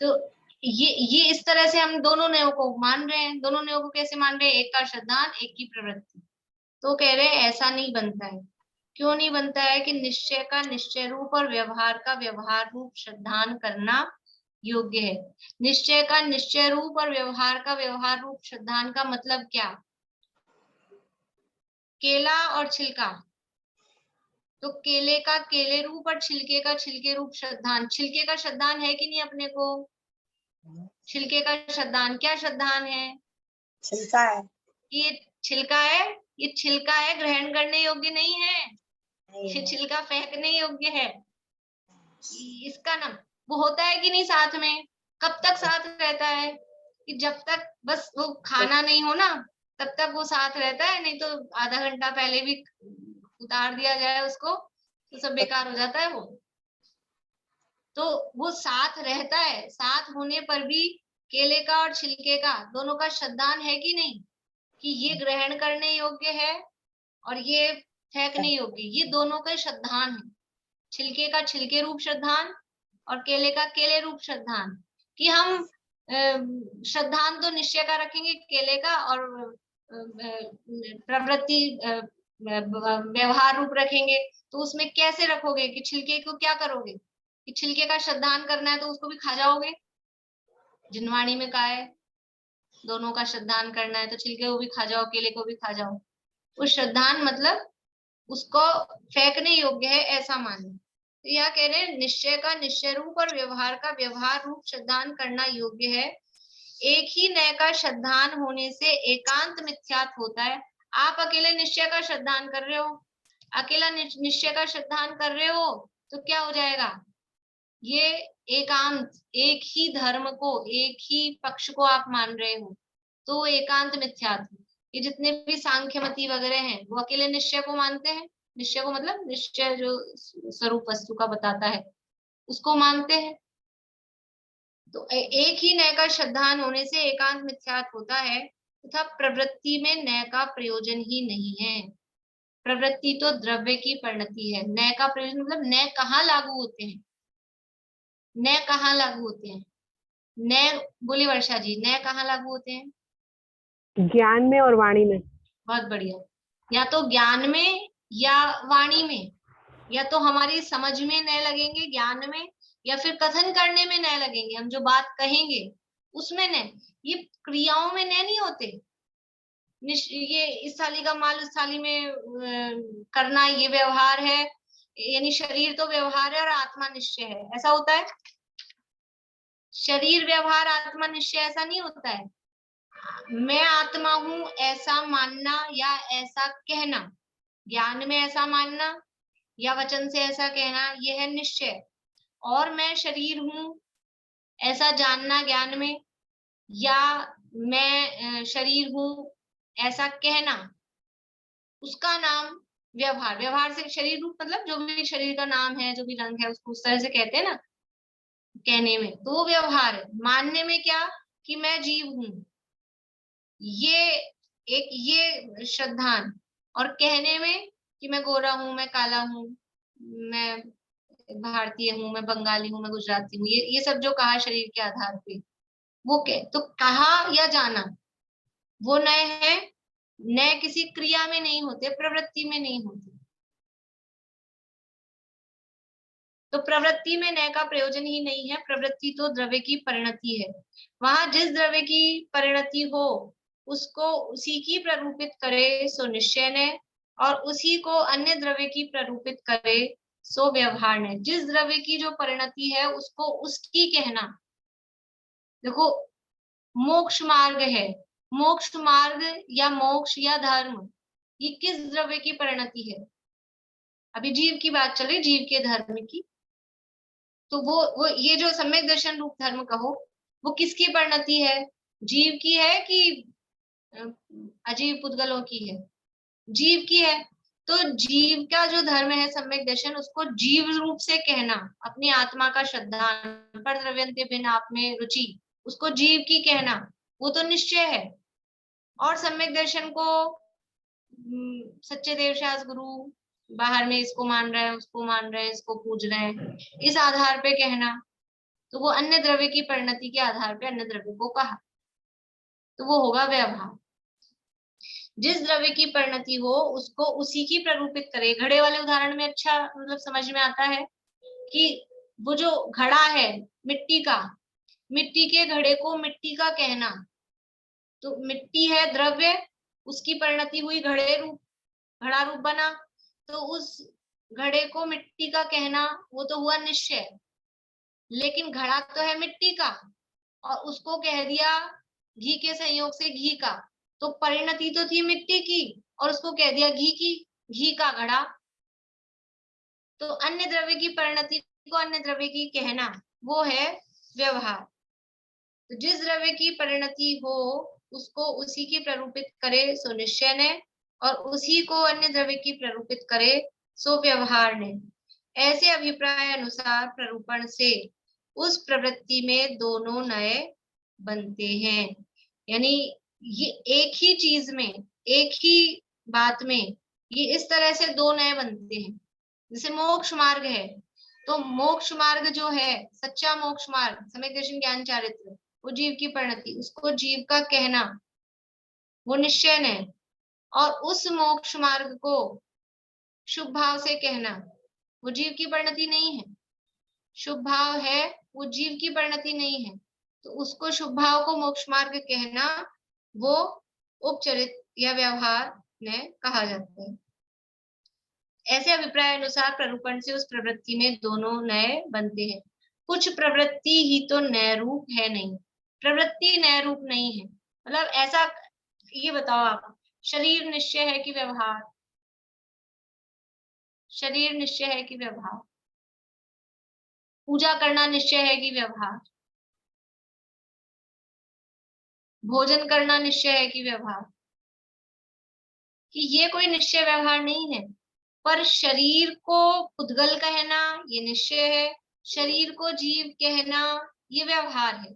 तो ये इस तरह से हम दोनों नयों को मान रहे हैं। दोनों नयों को कैसे मान रहे हैं? एक का श्रद्धान, एक की प्रवृत्ति। तो कह रहे हैं ऐसा नहीं बनता है। क्यों नहीं बनता है? कि निश्चय का निश्चय रूप और व्यवहार का व्यवहार रूप श्रद्धान करना योग्य है। निश्चय का निश्चय रूप और व्यवहार का व्यवहार रूप श्रद्धान का मतलब क्या? केला और छिलका, तो केले का केले रूप और छिलके का छिलके रूप श्रद्धान। छिलके का श्रद्धान है कि नहीं अपने को? छिलके का श्रद्धान क्या श्रद्धान है? छिलका है। ये छिलका है, ये छिलका है, ग्रहण करने योग्य नहीं है, ये छिलका फेंकने योग्य है। इसका नाम वो होता है कि नहीं साथ में? कब तक साथ रहता है? कि जब तक बस वो खाना नहीं हो ना तब तक वो साथ रहता है, नहीं तो आधा घंटा पहले भी उतार दिया जाए उसको तो सब बेकार हो जाता है वो। तो वो साथ रहता है, साथ होने पर भी केले का और छिलके का दोनों का श्रद्धान है कि नहीं? कि ये ग्रहण करने योग्य है और ये फेंकने योग्य, ये दोनों का श्रद्धान है। छिलके का छिलके रूप श्रद्धान और केले का केले रूप श्रद्धान। कि हम श्रद्धान तो निश्चय का रखेंगे केले का और प्रवृत्ति व्यवहार रूप रखेंगे, तो उसमें कैसे रखोगे? कि छिलके को क्या करोगे? कि छिलके का श्रद्धान करना है तो उसको भी खा जाओगे। जिनवाणी में कहा है दोनों का श्रद्धान करना है तो छिलके को भी खा जाओ, केले को भी खा जाओ। वो श्रद्धान मतलब उसको फेंकने योग्य है ऐसा मानो। तो यह कह रहे हैं निश्चय का निश्चय रूप और व्यवहार का व्यवहार रूप श्रद्धान करना योग्य है। एक ही नय का श्रद्धान होने से एकांत मिथ्यात्व होता है। आप अकेले निश्चय का श्रद्धान कर रहे हो, अकेला निश्चय का श्रद्धान कर रहे हो तो क्या हो जाएगा? ये एकांत, एक ही धर्म को, एक ही पक्ष को आप मान रहे हो तो एकांत मिथ्यात्व। ये जितने भी सांख्यमती वगैरह हैं वो अकेले निश्चय को मानते हैं। निश्चय को मतलब निश्चय जो स्वरूप वस्तु का बताता है उसको मानते हैं। तो एक ही नय का श्रद्धान होने से एकांत मिथ्यात्व होता है तथा प्रवृत्ति में नय का प्रयोजन ही नहीं है। प्रवृत्ति तो द्रव्य की परिणति है। नय का प्रयोजन मतलब नय कहाँ लागू होते हैं? नय कहाँ लागू होते हैं? नय बोली वर्षा जी, नय कहाँ लागू होते हैं? ज्ञान में और वाणी में। बहुत बढ़िया। या तो ज्ञान में या वाणी में, या तो हमारी समझ में नए लगेंगे ज्ञान में, या फिर कथन करने में नए लगेंगे। हम जो बात कहेंगे उसमें नए, ये क्रियाओं में नए नहीं होते। ये इस थाली का माल उस थाली में करना ये व्यवहार है, यानी शरीर तो व्यवहार है और आत्मा निश्चय है, ऐसा होता है? शरीर व्यवहार आत्मा निश्चय ऐसा नहीं होता है। मैं आत्मा हूं ऐसा मानना या ऐसा कहना, ज्ञान में ऐसा मानना या वचन से ऐसा कहना, यह है निश्चय। और मैं शरीर हूं ऐसा जानना ज्ञान में, या मैं शरीर हूं ऐसा कहना, उसका नाम व्यवहार। व्यवहार से शरीर रूप मतलब जो भी शरीर का नाम है, जो भी रंग है, उसको उस तरह से कहते हैं ना कहने में, तो वो व्यवहार है। मानने में क्या? कि मैं जीव हूं, ये एक ये श्रद्धान। और कहने में कि मैं गोरा हूं, मैं काला हूं, मैं भारतीय हूं, मैं बंगाली हूं, मैं गुजराती हूँ, ये सब जो कहा शरीर के आधार पे वो तो कहा या जाना वो नए है। नए किसी क्रिया में नहीं होते, प्रवृत्ति में नहीं होते। तो प्रवृत्ति में नए का प्रयोजन ही नहीं है। प्रवृत्ति तो द्रव्य की परिणति है। वहां जिस द्रव्य की परिणति हो उसको उसी की प्ररूपित करे सो निश्चय ने, और उसी को अन्य द्रव्य की प्ररूपित करे सो व्यवहार ने। जिस द्रव्य की जो परिणति है उसको उसकी कहना। देखो मोक्ष मार्ग है, मोक्ष मार्ग या मोक्ष या धर्म, ये किस द्रव्य की परिणति है? अभी जीव की बात चल रही, जीव के धर्म की। तो वो ये जो सम्यक दर्शन रूप धर्म कहो वो किसकी परिणति है? जीव की है कि अजीव पुद्गलों की है? जीव की है। तो जीव का जो धर्म है सम्यक दर्शन, उसको जीव रूप से कहना, अपनी आत्मा का श्रद्धान, पर द्रव्यंते भिन्न आप में रुचि, उसको जीव की कहना, वो तो निश्चय है। और सम्यक दर्शन को सच्चे देवशास गुरु बाहर में इसको मान रहे हैं, उसको मान रहे हैं, इसको पूज रहे हैं, इस आधार पे कहना, तो वो अन्य द्रव्य की परिणति के आधार पे अन्य द्रव्य को कहा, तो वो होगा व्यवहार। जिस द्रव्य की परिणति हो उसको उसी की प्ररूपित करे। घड़े वाले उदाहरण में अच्छा मतलब समझ में आता है कि वो जो घड़ा है मिट्टी का, मिट्टी के घड़े को मिट्टी का कहना, तो मिट्टी है द्रव्य, उसकी परिणति हुई घड़े रूप, घड़ा रूप बना, तो उस घड़े को मिट्टी का कहना वो तो हुआ निश्चय। लेकिन घड़ा तो है मिट्टी का और उसको कह दिया घी के संयोग से घी का, तो परिणति तो थी मिट्टी की और उसको कह दिया घी की, घी का घड़ा। तो अन्य द्रव्य की परिणति को अन्य द्रव्य की कहना वो है व्यवहार। तो जिस द्रव्य की परिणति हो उसको उसी की प्ररूपित करे सो निश्चय ने, और उसी को अन्य द्रव्य की प्ररूपित करे सो व्यवहार ने। ऐसे अभिप्राय अनुसार प्ररूपण से उस प्रवृत्ति में दोनों नए बनते हैं। यानी ये एक ही चीज में, एक ही बात में ये इस तरह से दो नए बनते हैं। जैसे मोक्ष मार्ग है, तो मोक्ष मार्ग जो है सच्चा मोक्ष मार्ग, सम्यक दर्शन ज्ञान चारित्र, वो जीव की परिणति, उसको जीव का कहना वो निश्चय है, और उस मोक्ष मार्ग को शुभ भाव से कहना वो जीव की परिणति नहीं है। शुभ भाव है वो जीव की परिणति नहीं है, तो उसको शुभ भाव को मोक्ष मार्ग कहना वो उपचरित या व्यवहार ने कहा जाता है। ऐसे अभिप्राय अनुसार प्ररूपण से उस प्रवृत्ति में दोनों नए बनते हैं। कुछ प्रवृत्ति ही तो नए रूप है नहीं, प्रवृत्ति नए रूप नहीं है। मतलब ऐसा, ये बताओ आप, शरीर निश्चय है कि व्यवहार? शरीर निश्चय है कि व्यवहार? पूजा करना निश्चय है कि व्यवहार? भोजन करना निश्चय है कि व्यवहार? कि ये कोई निश्चय व्यवहार नहीं है। पर शरीर को उद्गल कहना ये निश्चय है, शरीर को जीव कहना ये व्यवहार है।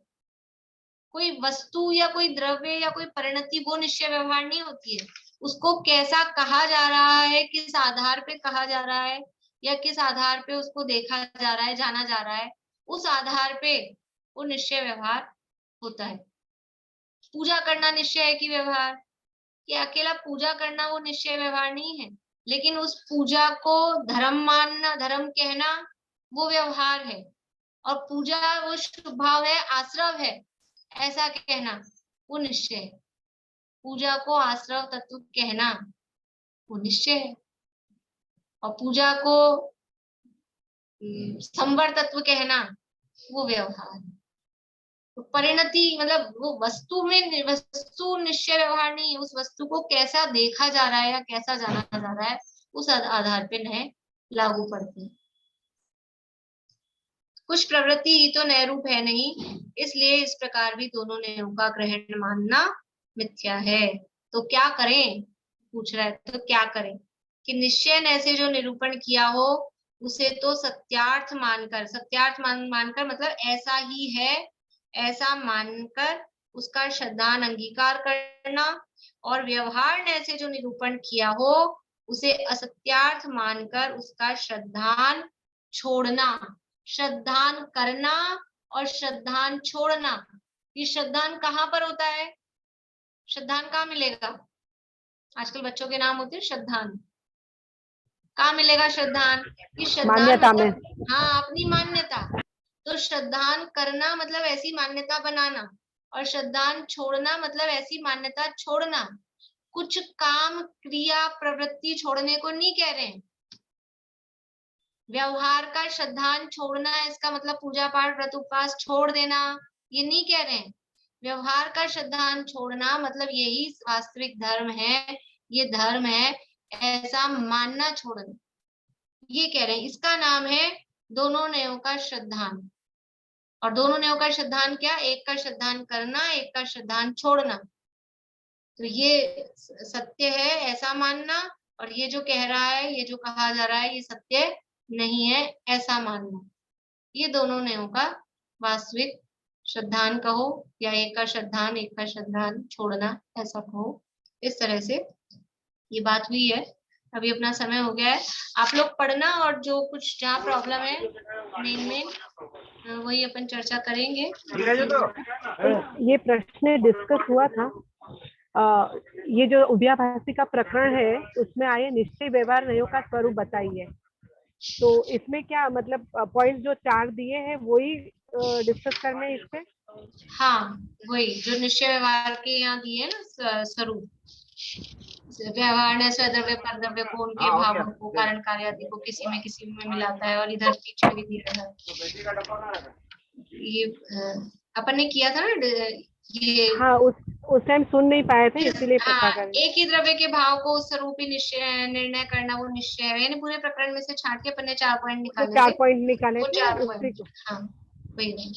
कोई वस्तु या कोई द्रव्य या कोई परिणति वो निश्चय व्यवहार नहीं होती है। उसको कैसा कहा जा रहा है, किस आधार पे कहा जा रहा है, या किस आधार पे उसको देखा जा रहा है, जाना जा रहा है, उस आधार पे वो निश्चय व्यवहार होता है। पूजा करना निश्चय है कि व्यवहार? कि अकेला पूजा करना वो निश्चय व्यवहार नहीं है, लेकिन उस पूजा को धर्म मानना, धर्म कहना वो व्यवहार है। और पूजा वो शुभ भाव है, आश्रव है, ऐसा कहना वो निश्चय है। पूजा को आश्रव तत्व कहना वो निश्चय है, और पूजा को संवर तत्व कहना वो व्यवहार है। तो परिणति मतलब वो वस्तु में, वस्तु निश्चय व्यवहार नहीं है, उस वस्तु को कैसा देखा जा रहा है या कैसा जाना जा रहा है उस आधार पे नए लागू पड़ते हैं। कुछ प्रवृत्ति ही तो नए रूप है नहीं, इसलिए इस प्रकार भी दोनों नयों का ग्रहण मानना मिथ्या है। तो क्या करें, पूछ रहा है, तो क्या करें कि निश्चय नय से जो निरूपण किया हो उसे तो सत्यार्थ मानकर, सत्यार्थ मानकर मतलब ऐसा ही है ऐसा मानकर उसका श्रद्धान अंगीकार करना, और व्यवहार नय से जो निरूपण किया हो उसे असत्यार्थ मानकर उसका श्रद्धान छोड़ना। श्रद्धान करना और श्रद्धान छोड़ना, ये श्रद्धान कहाँ पर होता है? श्रद्धान कहाँ मिलेगा? आजकल बच्चों के नाम होते हैं श्रद्धान, कहाँ मिलेगा श्रद्धान? कि श्रद्धान मान्यता में। मतलब हाँ अपनी मान्यता। तो श्रद्धान करना मतलब ऐसी मान्यता बनाना, और श्रद्धान छोड़ना मतलब ऐसी मान्यता छोड़ना। कुछ काम क्रिया प्रवृत्ति छोड़ने को नहीं कह रहे हैं। व्यवहार का श्रद्धान छोड़ना इसका मतलब पूजा पाठ व्रत उपवास छोड़ देना, ये नहीं कह रहे हैं। व्यवहार का श्रद्धान छोड़ना मतलब यही वास्तविक धर्म है, ये धर्म है ऐसा मानना छोड़ना, ये कह रहे हैं। इसका नाम है दोनों नयों का श्रद्धान। और दोनों नयों का श्रद्धान क्या? एक का श्रद्धान करना, एक का श्रद्धान छोड़ना। तो ये सत्य है ऐसा मानना, और ये जो कह रहा है, ये जो कहा जा रहा है ये सत्य नहीं है ऐसा मानना। ये दोनों नयों का वास्तविक श्रद्धान कहो, या एक का श्रद्धान छोड़ना ऐसा कहो, इस तरह से ये बात हुई है। अभी अपना समय हो गया है, आप लोग पढ़ना और जो कुछ जहाँ प्रॉब्लम है मेन वही अपन चर्चा करेंगे। ये प्रश्न डिस्कस हुआ था। ये जो उभयाभासी का प्रकरण है उसमें आए निश्चय व्यवहार नयों का स्वरूप बताइए। तो इसमें क्या मतलब पॉइंट जो 4 दिए हैं वही डिस्कस करने हैं इसमें? हाँ, वही जो निश्चय व्यवहार के यहाँ दिए ना स्वरूप, व्यवहार ने स्वद्रव्य परद्रव्य को उनके भावों को कारण कार्य आदि को किसी में मिलाता है, और इधर पीछे भी दिया है। ये अपन ने किया था ना ये। हाँ, उस टाइम सुन नहीं पाए थे इसीलिए पता हाँ, करें। एक ही द्रव्य के भाव को स्वरूप ही निश्चय निर्णय करना वो निश्चय है। यानी पूरे प्रकरण में से छाट के अपन ने 4 पॉइंट निकाले 4 थे, पॉइंट निकाले वो थे 4 उसी पॉइंट। को। हाँ, वही।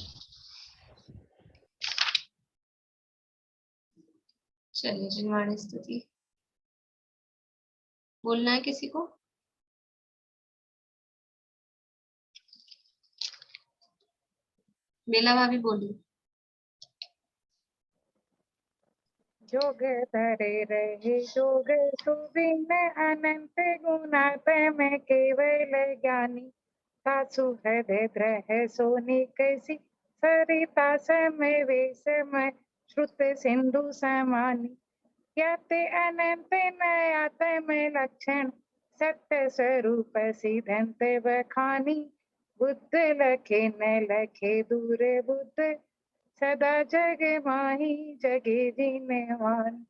चलिए, जिनवाणी स्तुति बोलना है किसी को? बेला भाभी बोली। जोग धरे रहे जोग सुबिन अनंत गुणात में केवल ज्ञानी सासु हृदय द्रह सोनी कैसी सरिता समय वे समय श्रुत सिंधु समानी यते अनंत नयात में लक्षण सत्य स्वरूप सिद्धंत बखानी बुद्ध लखे न लखे दूर बुद्ध सदा जग माही जगे जिनवान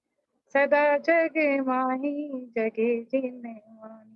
सदा जग माही जगे जिनवान।